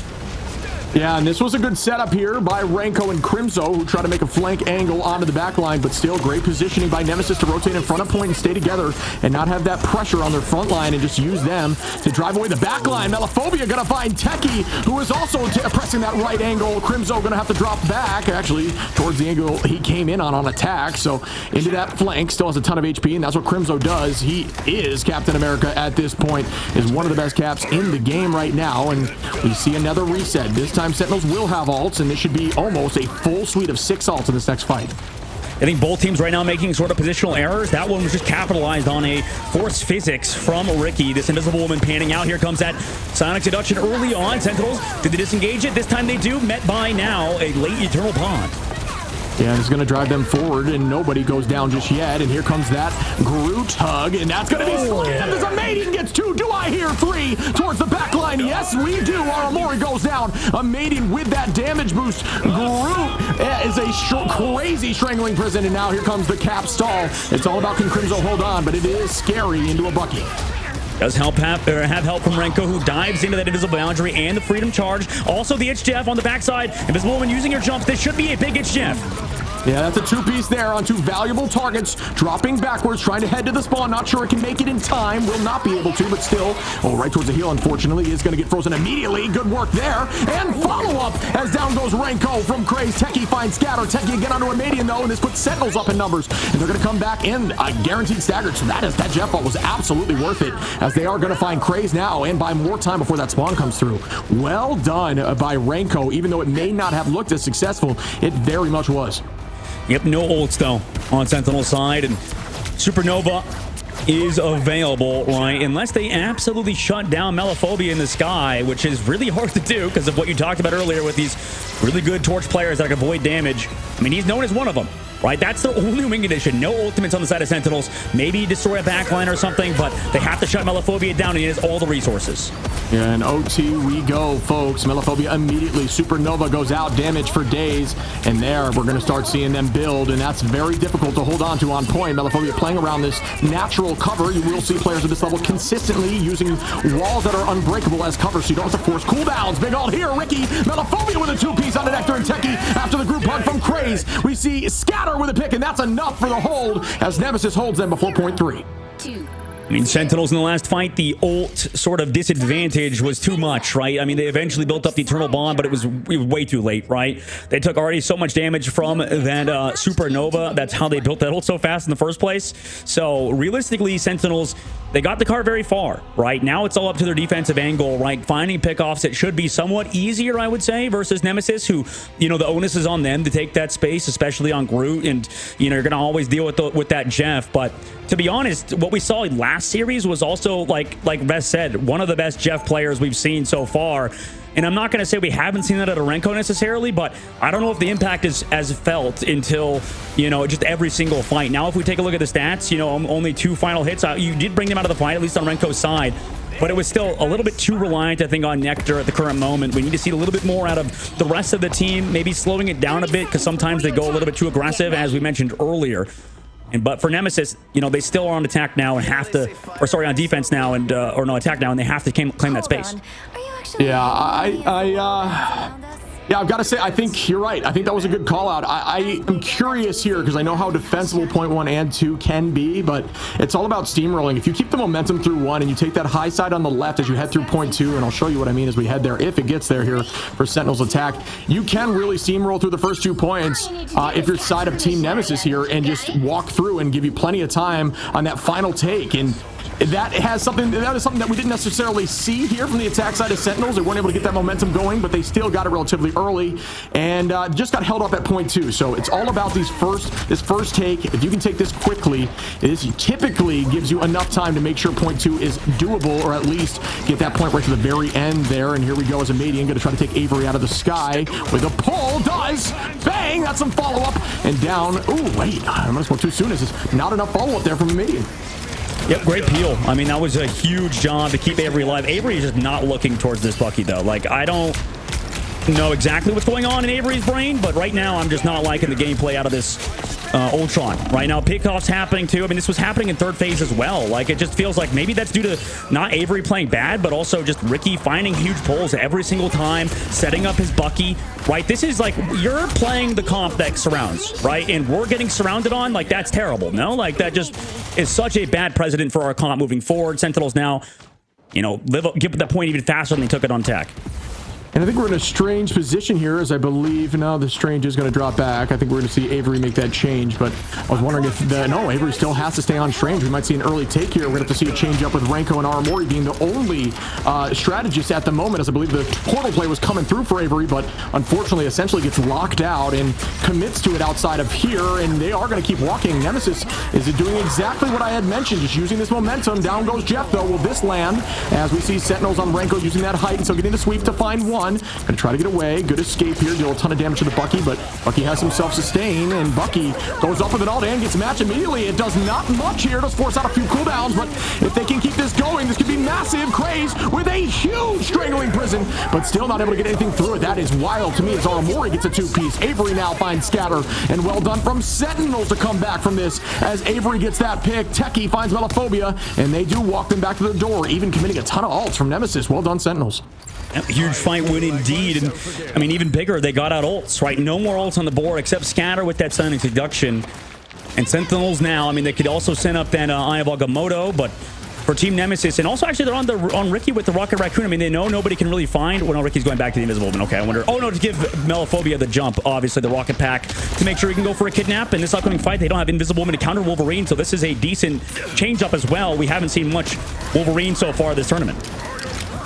S2: Yeah, and this was a good setup here by Renko and Crimzo, who try to make a flank angle onto the back line, but still great positioning by Nemesis to rotate in front of point and stay together and not have that pressure on their front line and just use them to drive away the back line. Melophobia gonna find Techie, who is also pressing that right angle. Crimzo gonna have to drop back, actually, towards the angle he came in on attack. So into that flank, still has a ton of HP, and that's what Crimzo does. He is Captain America at this point, is one of the best caps in the game right now, and we see another reset. This time Sentinels will have ults, and this should be almost a full suite of 6 ults in this next fight.
S1: I think both teams right now making sort of positional errors. That one was just capitalized on a force physics from Ricky. This Invisible Woman panning out. Here comes that Sonic Seduction early on. Sentinels, did they disengage it? This time they do. Met by now a late Eternal Bond.
S2: Yeah, it's going to drive them forward, and nobody goes down just yet. And here comes that Groot hug, and that's going to be slammed as a mating gets 2. Do I hear 3 towards the back line? Yes, we do. Our Amori goes down. A mating with that damage boost. Groot is a crazy strangling prison, and now here comes the cap stall. It's all about can Crimzo hold on, but it is scary into a bucket.
S1: Does have help from Renko, who dives into that invisible boundary and the freedom charge. Also the HDF on the backside. Invisible Woman using her jumps. This should be a big HDF.
S2: Yeah, that's a 2-piece there on 2 valuable targets. Dropping backwards, trying to head to the spawn. Not sure it can make it in time. Will not be able to, but still. Oh, right towards the heel, unfortunately. Is going to get frozen immediately. Good work there. And follow-up as down goes Renko from Craze. Techie finds Scatter. Techie again onto a Madian, though, and this puts Sentinels up in numbers. And they're going to come back in a guaranteed staggered. So that Jeff ult was absolutely worth it, as they are going to find Craze now and buy more time before that spawn comes through. Well done by Renko. Even though it may not have looked as successful, it very much was.
S1: Yep, no ults though on Sentinel side, and Supernova is available, right? Unless they absolutely shut down Melophobia in the sky, which is really hard to do because of what you talked about earlier with these really good torch players that can avoid damage. I mean, he's known as one of them, right? That's the only wing condition. No ultimates on the side of Sentinels. Maybe destroy a backline or something, but they have to shut Melophobia down, and he has all the resources.
S2: Yeah, and OT we go, folks. Melophobia immediately. Supernova goes out, damage for days, and there we're going to start seeing them build, and that's very difficult to hold on to on point. Melophobia playing around this natural cover. You will see players at this level consistently using walls that are unbreakable as cover, so you don't have to force cooldowns. Big ult here, Ricky. Melophobia with a 2-piece on Nectar and Techie after the group hug from Craze. We see Scatter with a pick, and that's enough for the hold as Nemesis holds them before point 3.
S1: I mean, Sentinels in the last fight, the ult sort of disadvantage was too much, right? I mean, they eventually built up the Eternal Bond, but it was way too late, right? They took already so much damage from that Supernova. That's how they built that ult so fast in the first place. So realistically, Sentinels, they got the car very far, right? Now it's all up to their defensive angle, right? Finding pickoffs, it should be somewhat easier, I would say, versus Nemesis, who, you know, the onus is on them to take that space, especially on Groot, and, you know, you're going to always deal with that Jeff. But to be honest, what we saw last series was also, like Bess said, one of the best Jeff players we've seen so far. And I'm not going to say we haven't seen that at a Renko necessarily, but I don't know if the impact is as felt until, you know, just every single fight. Now, if we take a look at the stats, you know, only 2 final hits. You did bring them out of the fight, at least on Renko's side. But it was still a little bit too reliant, I think, on Nectar at the current moment. We need to see a little bit more out of the rest of the team, maybe slowing it down a bit, because sometimes they go a little bit too aggressive, as we mentioned earlier. But for Nemesis, you know, they still are on attack now and have to, or sorry, on defense now and, or no, attack now, and they have to claim that space.
S2: Yeah, yeah, I've got to say, I think you're right. I think that was a good call out. I am curious here because I know how defensible point 1 and 2 can be, but it's all about steamrolling. If you keep the momentum through 1 and you take that high side on the left as you head through point 2, and I'll show you what I mean as we head there, if it gets there here for Sentinel's attack, you can really steamroll through the first 2 points if you're side of Team Nemesis here and just walk through and give you plenty of time on that final take. And that is something that we didn't necessarily see here from the attack side of Sentinels. They weren't able to get that momentum going, but they still got it relatively early and just got held up at point 2. So it's all about this first take. If you can take this quickly, this typically gives you enough time to make sure point 2 is doable, or at least get that point right to the very end there. And here we go as a Madian going to try to take Avery out of the sky with a pull. Does bang! That's some follow-up and down. Oh wait, I must go too soon. This is not enough follow-up there from a Madian.
S1: Yep, great peel. I mean, that was a huge job to keep Avery alive. Avery is just not looking towards this Bucky, though. Like, I don't know exactly what's going on in Avery's brain, but right now I'm just not liking the gameplay out of this Ultron. Right now, pickoffs happening too. I mean, this was happening in third phase as well. Like, it just feels like maybe that's due to not Avery playing bad, but also just Ricky finding huge pulls every single time, setting up his Bucky, right? This is like, you're playing the comp that surrounds, right? And we're getting surrounded on, like, that's terrible, no? Like, that just is such a bad precedent for our comp moving forward. Sentinels now, you know, get that point even faster than they took it on tech.
S2: And I think we're in a strange position here, as I believe now the Strange is going to drop back. I think we're going to see Avery make that change, but I was wondering if no, Avery still has to stay on Strange. We might see an early take here. We're going to have to see a change up with Renko and Aramori being the only strategist at the moment, as I believe the portal play was coming through for Avery, but unfortunately essentially gets locked out and commits to it outside of here, and they are going to keep walking. Nemesis is doing exactly what I had mentioned, just using this momentum. Down goes Jeff, though. Will this land? As we see Sentinels on Renko using that height, and so getting the sweep to find one. Gonna try to get away. Good escape here. Deal a ton of damage to the Bucky, but Bucky has himself sustain, and Bucky goes up with an ult and gets matched immediately. It does not much here. Does force out a few cooldowns, but if they can keep this going, this could be massive. Craze with a huge strangling prison, but still not able to get anything through it. That is wild to me, as Aramori gets a two-piece. Avery now finds Scatter, and well done from Sentinels to come back from this, as Avery gets that pick. Techie finds Melophobia, and they do walk them back to the door, even committing a ton of ults from Nemesis. Well done, Sentinels.
S1: Huge fight win indeed. And I mean, even bigger, they got out ults, right? No more ults on the board except Scatter with that sudden introduction. And Sentinels now, I mean, they could also send up that Eye of Agamotto, but for Team Nemesis, and also actually they're on Ricky with the Rocket Raccoon. I mean, they know nobody can really find. Well, no, Ricky's going back to the Invisible Woman. Okay, I wonder. Oh no, to give Melophobia the jump, obviously the Rocket Pack, to make sure he can go for a kidnap. In this upcoming fight, they don't have Invisible Woman to counter Wolverine, so this is a decent change up as well. We haven't seen much Wolverine so far this tournament.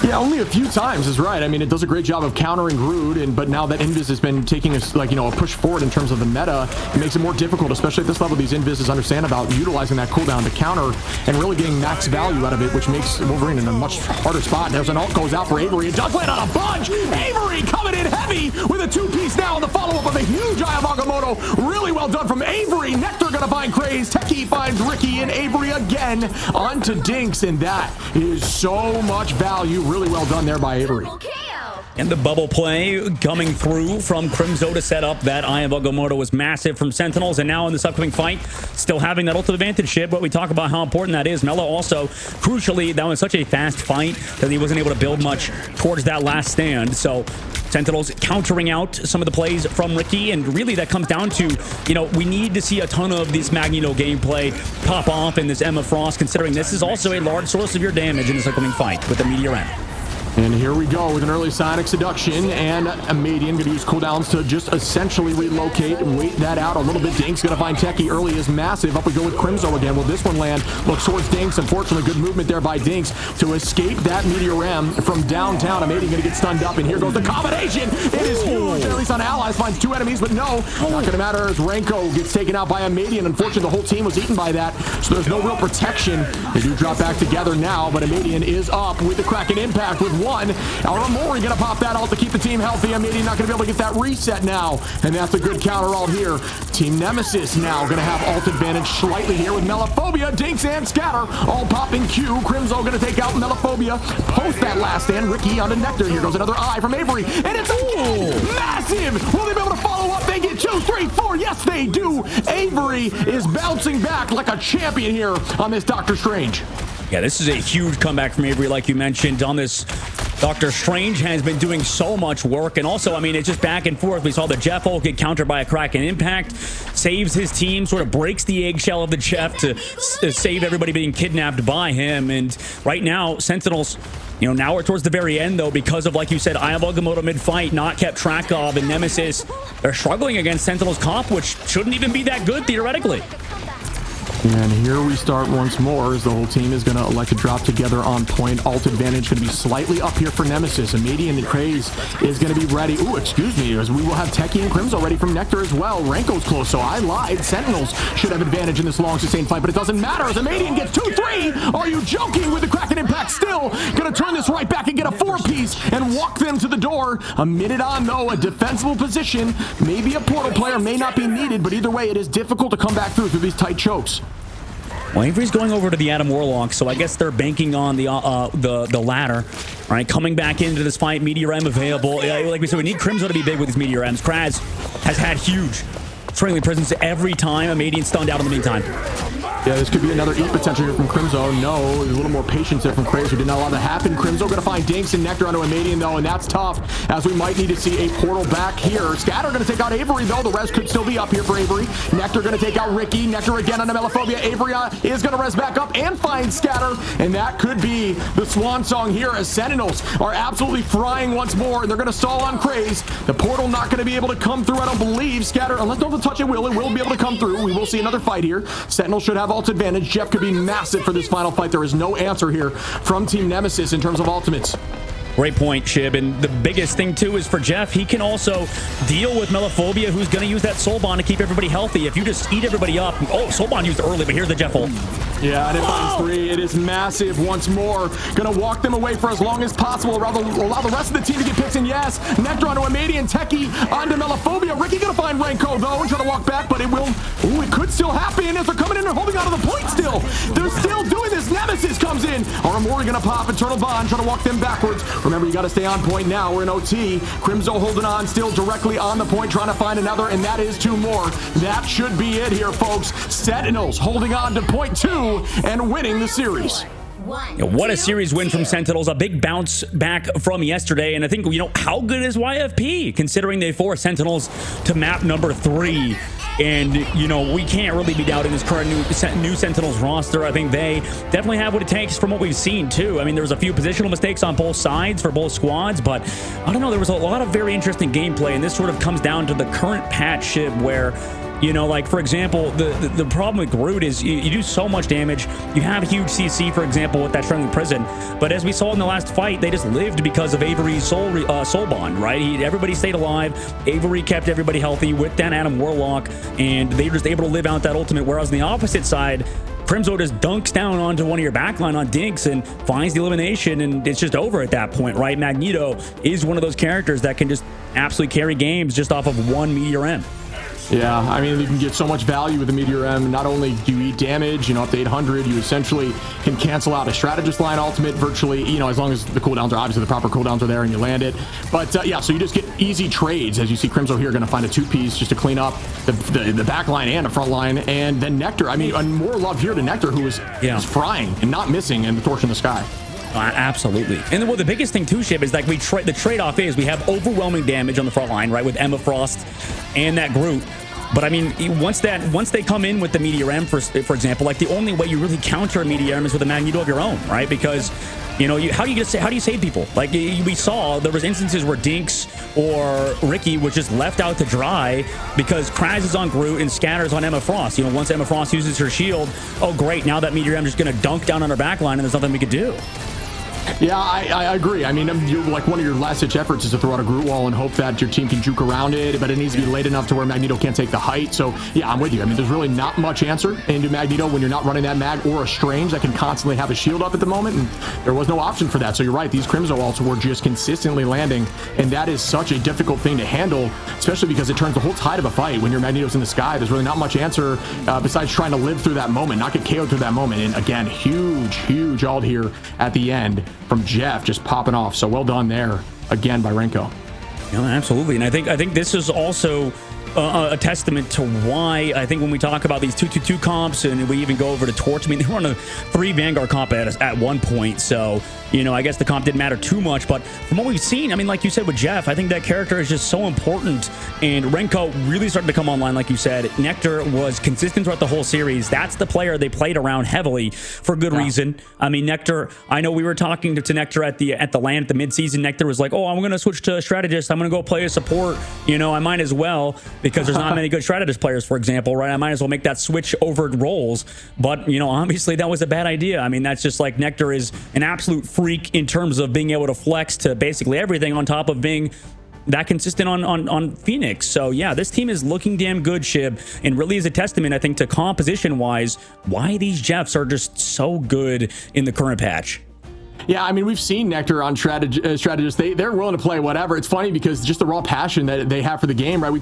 S2: Yeah, only a few times is right. I mean, it does a great job of countering Groot, but now that Invis has been taking a push forward in terms of the meta, it makes it more difficult, especially at this level. These Invises understand about utilizing that cooldown to counter and really getting max value out of it, which makes Wolverine in a much harder spot. There's an ult goes out for Avery. It does land on a bunch. Avery coming in heavy with a two-piece now on the follow-up of a huge Eye of Agamotto. Really well done from Avery. Nectar gonna find Craze. Techie finds Ricky, and Avery again onto Dinks, and that is so much value. Really well done there by Avery.
S1: And the bubble play coming through from Crimzo to set up that Eye of Agamotto was massive from Sentinels. And now in this upcoming fight, still having that ultimate advantage ship, but we talk about how important that is. Melo also, crucially, that was such a fast fight that he wasn't able to build much towards that last stand. So Sentinels countering out some of the plays from Ricky, and really that comes down to, you know, we need to see a ton of this Magneto gameplay pop off in this Emma Frost, considering this is also a large source of your damage in this upcoming fight with the Meteor M.
S2: And here we go with an early Sonic Seduction, and a Median going to use cooldowns to just essentially relocate and wait that out a little bit. Dinks going to find Techie early is massive. Up we go with Crimzo again. Will this one land? Looks towards Dinks. Unfortunately, good movement there by Dinks to escape that Meteor M from downtown. A Median going to get stunned up, and here goes the combination. It is huge. At least on Allies finds two enemies, but no, not going to matter as Renko gets taken out by a Median. Unfortunately, the whole team was eaten by that, so there's no real protection. They do drop back together now, but a Median is up with the Kraken Impact with one. Aramori gonna pop that ult to keep the team healthy. Amidi not gonna be able to get that reset now, and that's a good counter ult here. Team Nemesis now gonna have ult advantage slightly here with Melophobia, Dinks, and Scatter all popping Q. Crimzo gonna take out Melophobia post that last stand. Ricky onto Nectar. Here goes another eye from Avery, and it's massive. Will they be able to follow up? They get 2, 3, 4. Yes, they do. Avery is bouncing back like a champion here on this Doctor Strange.
S1: Yeah, this is a huge comeback from Avery, like you mentioned, on this. Doctor Strange has been doing so much work, and also, I mean, it's just back and forth. We saw the Jeff ult get countered by a Kraken Impact, saves his team, sort of breaks the eggshell of the Jeff to save everybody being kidnapped by him. And right now, Sentinels, you know, now we're towards the very end, though, because of, like you said, Eye of Agamotto mid-fight, not kept track of, and Nemesis, they're struggling against Sentinels comp, which shouldn't even be that good, theoretically.
S2: And here we start once more as the whole team is going to elect to drop together on point. Ult advantage going to be slightly up here for Nemesis. Immediate and Craze is going to be ready. Ooh, excuse me, as we will have Techie and Crimzo ready from Nectar as well. Renko's close, so I lied. Sentinels should have advantage in this long sustained fight, but it doesn't matter as Immediate gets 2-3. Are you joking? With the Kraken Impact still going to turn this right back and get a 4-piece and walk them to the door. A minute on, though, a defensible position. Maybe a portal player may not be needed, but either way, it is difficult to come back through these tight chokes.
S1: Well, Avery's going over to the Adam Warlock, so I guess they're banking on the ladder. All right, coming back into this fight, Meteor M available. Like we said, we need Crimzo to be big with these Meteor M's. Kraz has had huge friendly presence every time. A Median stunned out in the meantime.
S2: Yeah, this could be another eat potential here from Crimzo. No, there's a little more patience there from Craze, who did not allow that to happen. Crimzo going to find Dinks and Nectar onto a Median, though, and that's tough, as we might need to see a portal back here. Scatter going to take out Avery, though. The rest could still be up here for Avery. Nectar going to take out Ricky. Nectar again onto Melophobia. Avery is going to res back up and find Scatter, and that could be the swan song here, as Sentinels are absolutely frying once more, and they're going to stall on Craze. The portal not going to be able to come through, I don't believe. Scatter, unless no touch it will be able to come through. We will see another fight here. Sentinels should have ult advantage. Jeff could be massive for this final fight. There is no answer here from Team Nemesis in terms of ultimates.
S1: Great point, Shib. And the biggest thing, too, is for Jeff, he can also deal with Melophobia, who's going to use that Soul Bond to keep everybody healthy. If you just eat everybody up... Oh, Soul Bond used early, but here's the Jeff ult.
S2: Yeah, and it finds 3. It is massive once more. Going to walk them away for as long as possible. Allow the rest of the team to get picked in. Yes, Nectar onto a Median. Techie onto Melophobia. Ricky going to find Renko, though, and try to walk back, but it will... Ooh, it could still happen as they're coming in and holding on to the point still. They're still doing this. Nemesis comes in. Aramori going to pop. Eternal Bond trying to walk them backwards. Remember, you got to stay on point now. We're in OT. Crimzo holding on still directly on the point, trying to find another, and that is 2 more. That should be it here, folks. Sentinels holding on to point 2 and winning the series.
S1: What a series win from Sentinels. A big bounce back from yesterday. And I think, how good is YFP, considering they forced Sentinels to map number 3? And, we can't really be doubting this current new Sentinels roster. I think they definitely have what it takes from what we've seen, too. I mean, there was a few positional mistakes on both sides for both squads, but I don't know. There was a lot of very interesting gameplay, and this sort of comes down to the current patch ship where... like, for example, the problem with Groot is you do so much damage. You have huge CC, for example, with that Friendly Prison. But as we saw in the last fight, they just lived because of Avery's soul bond, right? Everybody stayed alive. Avery kept everybody healthy with that Adam Warlock, and they were just able to live out that ultimate. Whereas on the opposite side, Crimzo just dunks down onto one of your backline on Dinks and finds the elimination, and it's just over at that point, right? Magneto is one of those characters that can just absolutely carry games just off of one Meteor M.
S2: Yeah, I mean, you can get so much value with the Meteor M. Not only do you eat damage, up to 800, you essentially can cancel out a strategist line ultimate virtually, as long as the cooldowns are obviously the proper cooldowns are there and you land it. But yeah, so you just get easy trades. As you see, Crimzo here going to find a 2-piece just to clean up the back line and the front line. And then Nectar, I mean, and more love here to Nectar, who is frying and not missing in the torch in the sky.
S1: Absolutely. And the biggest thing too, Shib, is like the trade-off is we have overwhelming damage on the front line, right, with Emma Frost and that Groot. But I mean, once they come in with the Meteor M, for example, like the only way you really counter a Meteor M is with a Magneto of your own, right? Because how do you save people? Like we saw, there was instances where Dinks or Ricky was just left out to dry because Kraz is on Groot and Scatter's on Emma Frost. Once Emma Frost uses her shield, oh great, now that Meteor M is just going to dunk down on her backline and there's nothing we could do.
S2: Yeah, I agree. I mean, like one of your last-ditch efforts is to throw out a Groot wall and hope that your team can juke around it, but it needs to be late enough to where Magneto can't take the height. So, yeah, I'm with you. I mean, there's really not much answer into Magneto when you're not running that mag or a Strange that can constantly have a shield up at the moment, and there was no option for that. So you're right. These Crimzo ults were just consistently landing, and that is such a difficult thing to handle, especially because it turns the whole tide of a fight. When your Magneto's in the sky, there's really not much answer besides trying to live through that moment, not get KO'd through that moment. And again, huge ult here at the end from Jeff, just popping off. So well done there again by Renko.
S1: Yeah, absolutely. And I think this is also a testament to why I think when we talk about these 2-2-2 comps and we even go over to Torch, I mean, they were on a 3 Vanguard comp at one point. So, I guess the comp didn't matter too much. But from what we've seen, I mean, like you said with Jeff, I think that character is just so important. And Renko really started to come online, like you said. Nectar was consistent throughout the whole series. That's the player they played around heavily for good reason. I mean, Nectar, I know we were talking to Nectar at the LAN at the midseason. Nectar was like, oh, I'm going to switch to strategist. I'm going to go play a support. I might as well, because there's not many good strategist players, for example, right? I might as well make that switch over roles. But, obviously that was a bad idea. I mean, that's just like Nectar is an absolute freak in terms of being able to flex to basically everything on top of being that consistent on Phoenix. So yeah, this team is looking damn good, Shib, and really is a testament, I think, to composition wise why these Jeffs are just so good in the current patch.
S2: Yeah, I mean, we've seen Nectar on strategists. They're willing to play whatever. It's funny because just the raw passion that they have for the game, right? We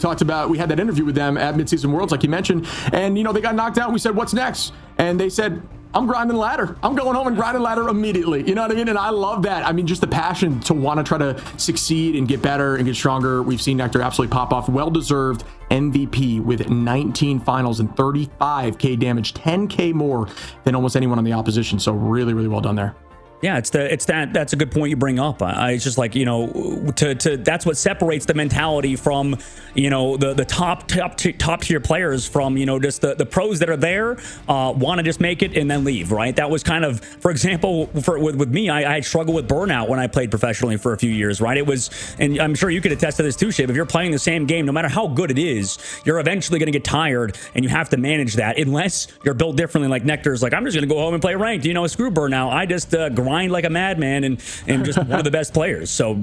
S2: had that interview with them at Midseason Worlds, like you mentioned, and, they got knocked out and we said, what's next? And they said, I'm grinding ladder. I'm going home and grinding ladder immediately. You know what I mean? And I love that. I mean, just the passion to want to try to succeed and get better and get stronger. We've seen Nectar absolutely pop off. Well-deserved MVP with 19 finals and 35k damage, 10k more than almost anyone on the opposition. So really, really well done there.
S1: Yeah, that's a good point you bring up. It's just like, that's what separates the mentality from, the top tier players from, just the pros that are there, want to just make it and then leave, right? That was kind of, for example, with me, I struggled with burnout when I played professionally for a few years, right? It was, and I'm sure you could attest to this too, Shiv, if you're playing the same game, no matter how good it is, you're eventually going to get tired and you have to manage that unless you're built differently. Like Nectar's like, I'm just going to go home and play ranked, screw burnout. I just grind like a madman and just one of the best players. So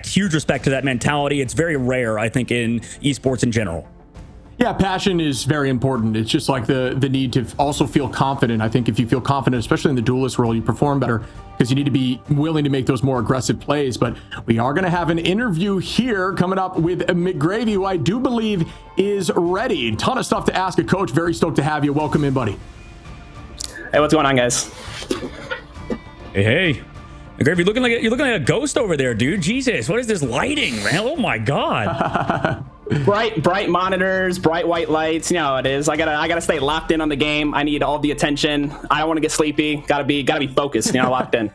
S1: huge respect to that mentality. It's very rare, I think, in esports in general.
S2: Yeah, passion is very important. It's just like the need to also feel confident. I think if you feel confident, especially in the duelist role, you perform better because you need to be willing to make those more aggressive plays. But we are going to have an interview here coming up with McGravy, who I do believe is ready. A ton of stuff to ask a coach. Very stoked to have you. Welcome in, buddy.
S3: Hey, what's going on, guys?
S1: Hey, McGravy, you're looking like a ghost over there, dude. Jesus, what is this lighting, man? Oh my God.
S3: bright monitors, bright white lights. You know how it is. I gotta stay locked in on the game. I need all the attention. I don't want to get sleepy. Gotta be focused. Locked in.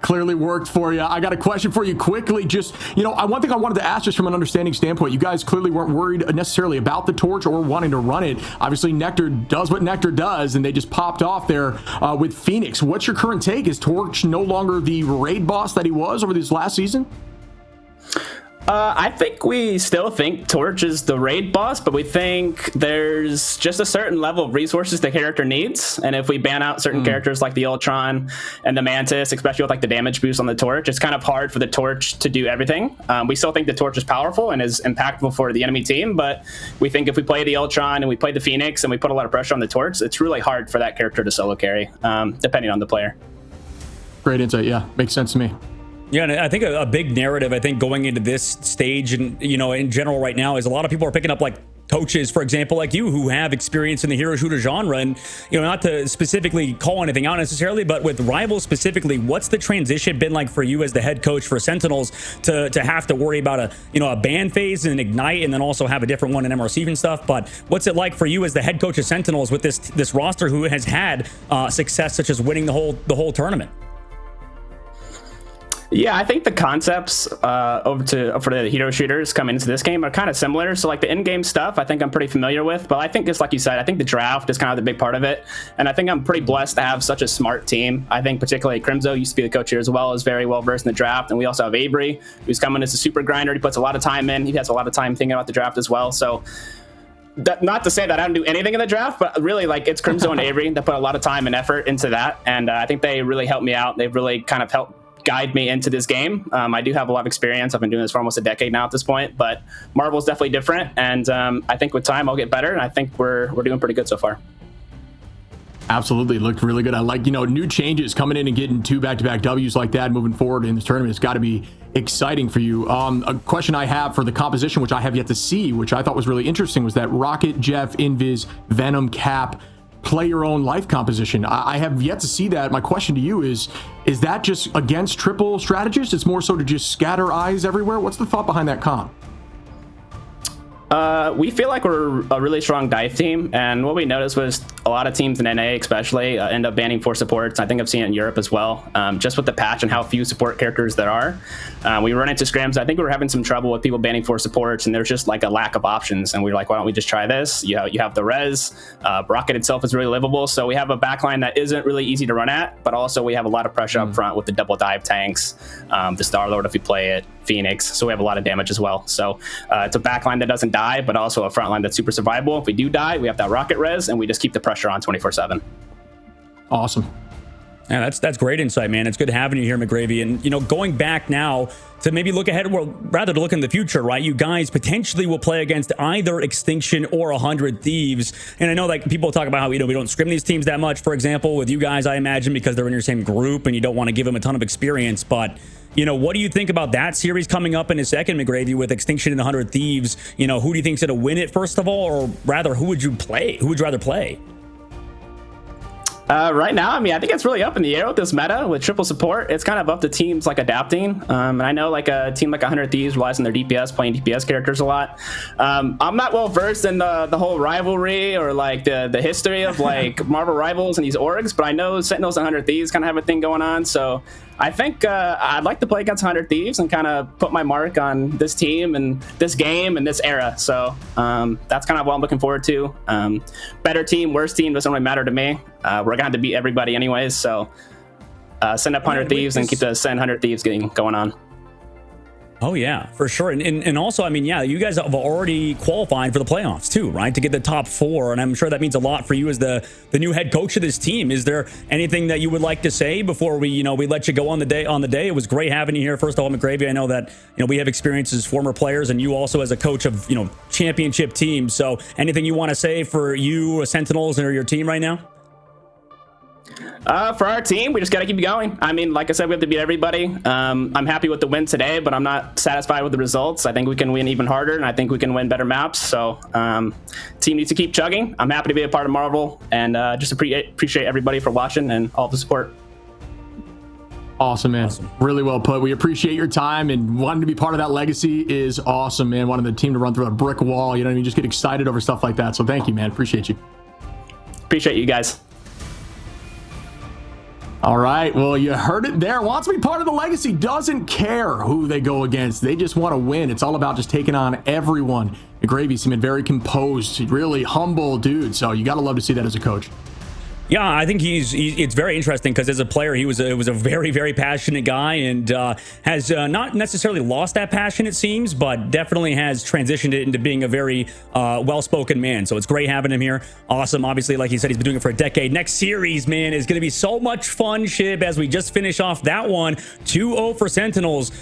S2: Clearly worked for you. I got a question for you quickly. Just, one thing I wanted to ask just from an understanding standpoint, you guys clearly weren't worried necessarily about the torch or wanting to run it. Obviously, Nectar does what Nectar does, and they just popped off there with Phoenix. What's your current take? Is Torch no longer the raid boss that he was over this last season?
S3: I think we still think Torch is the raid boss, but we think there's just a certain level of resources the character needs. And if we ban out certain characters like the Ultron and the Mantis, especially with like the damage boost on the Torch, it's kind of hard for the Torch to do everything. We still think the Torch is powerful and is impactful for the enemy team, but we think if we play the Ultron and we play the Phoenix and we put a lot of pressure on the Torch, it's really hard for that character to solo carry, depending on the player.
S2: Great insight. Yeah, makes sense to me.
S1: Yeah, and I think a big narrative, going into this stage and, in general right now is a lot of people are picking up like coaches, for example, like you, who have experience in the hero shooter genre. And, not to specifically call anything out necessarily, but with Rivals specifically, what's the transition been like for you as the head coach for Sentinels to have to worry about a ban phase and Ignite and then also have a different one in MRC and stuff? But what's it like for you as the head coach of Sentinels with this roster who has had success such as winning the whole tournament?
S3: Yeah, I think the concepts for the hero shooters coming into this game are kind of similar. So like the in-game stuff, I think I'm pretty familiar with. But I think just like you said, I think the draft is kind of the big part of it. And I think I'm pretty blessed to have such a smart team. I think particularly Crimzo used to be the coach here as well, is very well versed in the draft. And we also have Avery, who's coming as a super grinder. He puts a lot of time in. He has a lot of time thinking about the draft as well. So not to say that I don't do anything in the draft, but really like it's Crimzo and Avery that put a lot of time and effort into that. And I think they really helped me out. They've really kind of helped guide me into this game. I do have a lot of experience. I've been doing this for almost a decade now at this point, but Marvel's definitely different. And I think with time I'll get better. And I think we're doing pretty good so far.
S2: Absolutely. Looked really good. I like, new changes coming in and getting 2 back-to-back W's like that moving forward in this tournament. It's got to be exciting for you. A question I have for the composition, which I have yet to see, which I thought was really interesting, was that Rocket, Jeff, Invis, Venom, Cap, play your own life composition. I have yet to see that. My question to you is that just against triple strategists? It's more so to just scatter eyes everywhere? What's the thought behind that comp?
S3: We feel like we're a really strong dive team, and what we noticed was a lot of teams in NA especially end up banning 4 supports. I think I've seen it in Europe as well, just with the patch and how few support characters there are. We run into scrims. I think we were having some trouble with people banning 4 supports, and there's just like a lack of options, and we were like, why don't we just try this? You have the res. Rocket itself is really livable, so we have a backline that isn't really easy to run at, but also we have a lot of pressure up front with the double dive tanks, the Star-Lord if we play it, Phoenix, so we have a lot of damage as well. So it's a backline that doesn't die, but also a front line that's super survivable. If we do die, we have that rocket res, and we just keep the pressure on 24/7.
S2: Awesome.
S1: Yeah, that's great insight, man. It's good having you here, McGravy. And, going back now to maybe look ahead, well, rather to look in the future, right? You guys potentially will play against either Extinction or 100 Thieves. And I know like people talk about how, we don't scrim these teams that much, for example, with you guys, I imagine, because they're in your same group and you don't want to give them a ton of experience. But, what do you think about that series coming up in a second, McGravy, with Extinction and 100 Thieves? Who do you think's going to win it, first of all? Or rather, who would you play? Who would you rather play?
S3: Right now, I mean, I think it's really up in the air with this meta with triple support. It's kind of up to teams like adapting. And I know like a team like 100 Thieves relies on their DPS, playing DPS characters a lot. I'm not well versed in the whole rivalry or like the history of like Marvel Rivals and these orgs, but I know Sentinels and 100 Thieves kind of have a thing going on. So I think I'd like to play against 100 Thieves and kind of put my mark on this team and this game and this era. So that's kind of what I'm looking forward to. Better team, worse team doesn't really matter to me. We're gonna have to beat everybody anyways. So send up 100 Thieves and keep the send 100 Thieves going on.
S1: Oh yeah, for sure. And also, I mean, yeah, you guys have already qualified for the playoffs too, right? To get the top 4, and I'm sure that means a lot for you as the new head coach of this team. Is there anything that you would like to say before we let you go on the day? It was great having you here. First of all, McGravy, I know that we have experience as former players, and you also as a coach of championship teams. So anything you want to say for you, Sentinels, or your team right now?
S3: For our team, we just got to keep going. I mean, like I said, we have to beat everybody. I'm happy with the win today, but I'm not satisfied with the results. I think we can win even harder, and I think we can win better maps. So team needs to keep chugging. I'm happy to be a part of Marvel, and just appreciate everybody for watching and all the support.
S2: Awesome, man. Awesome. Really well put. We appreciate your time, and wanting to be part of that legacy is awesome, man. Wanting the team to run through a brick wall, you know what I mean? Just get excited over stuff like that. So thank you, man. Appreciate you.
S3: Appreciate you guys.
S2: All right, well, you heard it there. Wants to be part of the legacy, doesn't care who they go against. They just want to win. It's all about just taking on everyone. McGravy seemed very composed, really humble dude. So you got to love to see that as a coach.
S1: Yeah, I think it's very interesting because as a player, he was a very, very passionate guy, and has not necessarily lost that passion, it seems, but definitely has transitioned it into being a very well-spoken man. So it's great having him here. Awesome. Obviously, like he said, he's been doing it for a decade. Next series, man, is going to be so much fun, Shib, as we just finish off that one. 2-0 for Sentinels.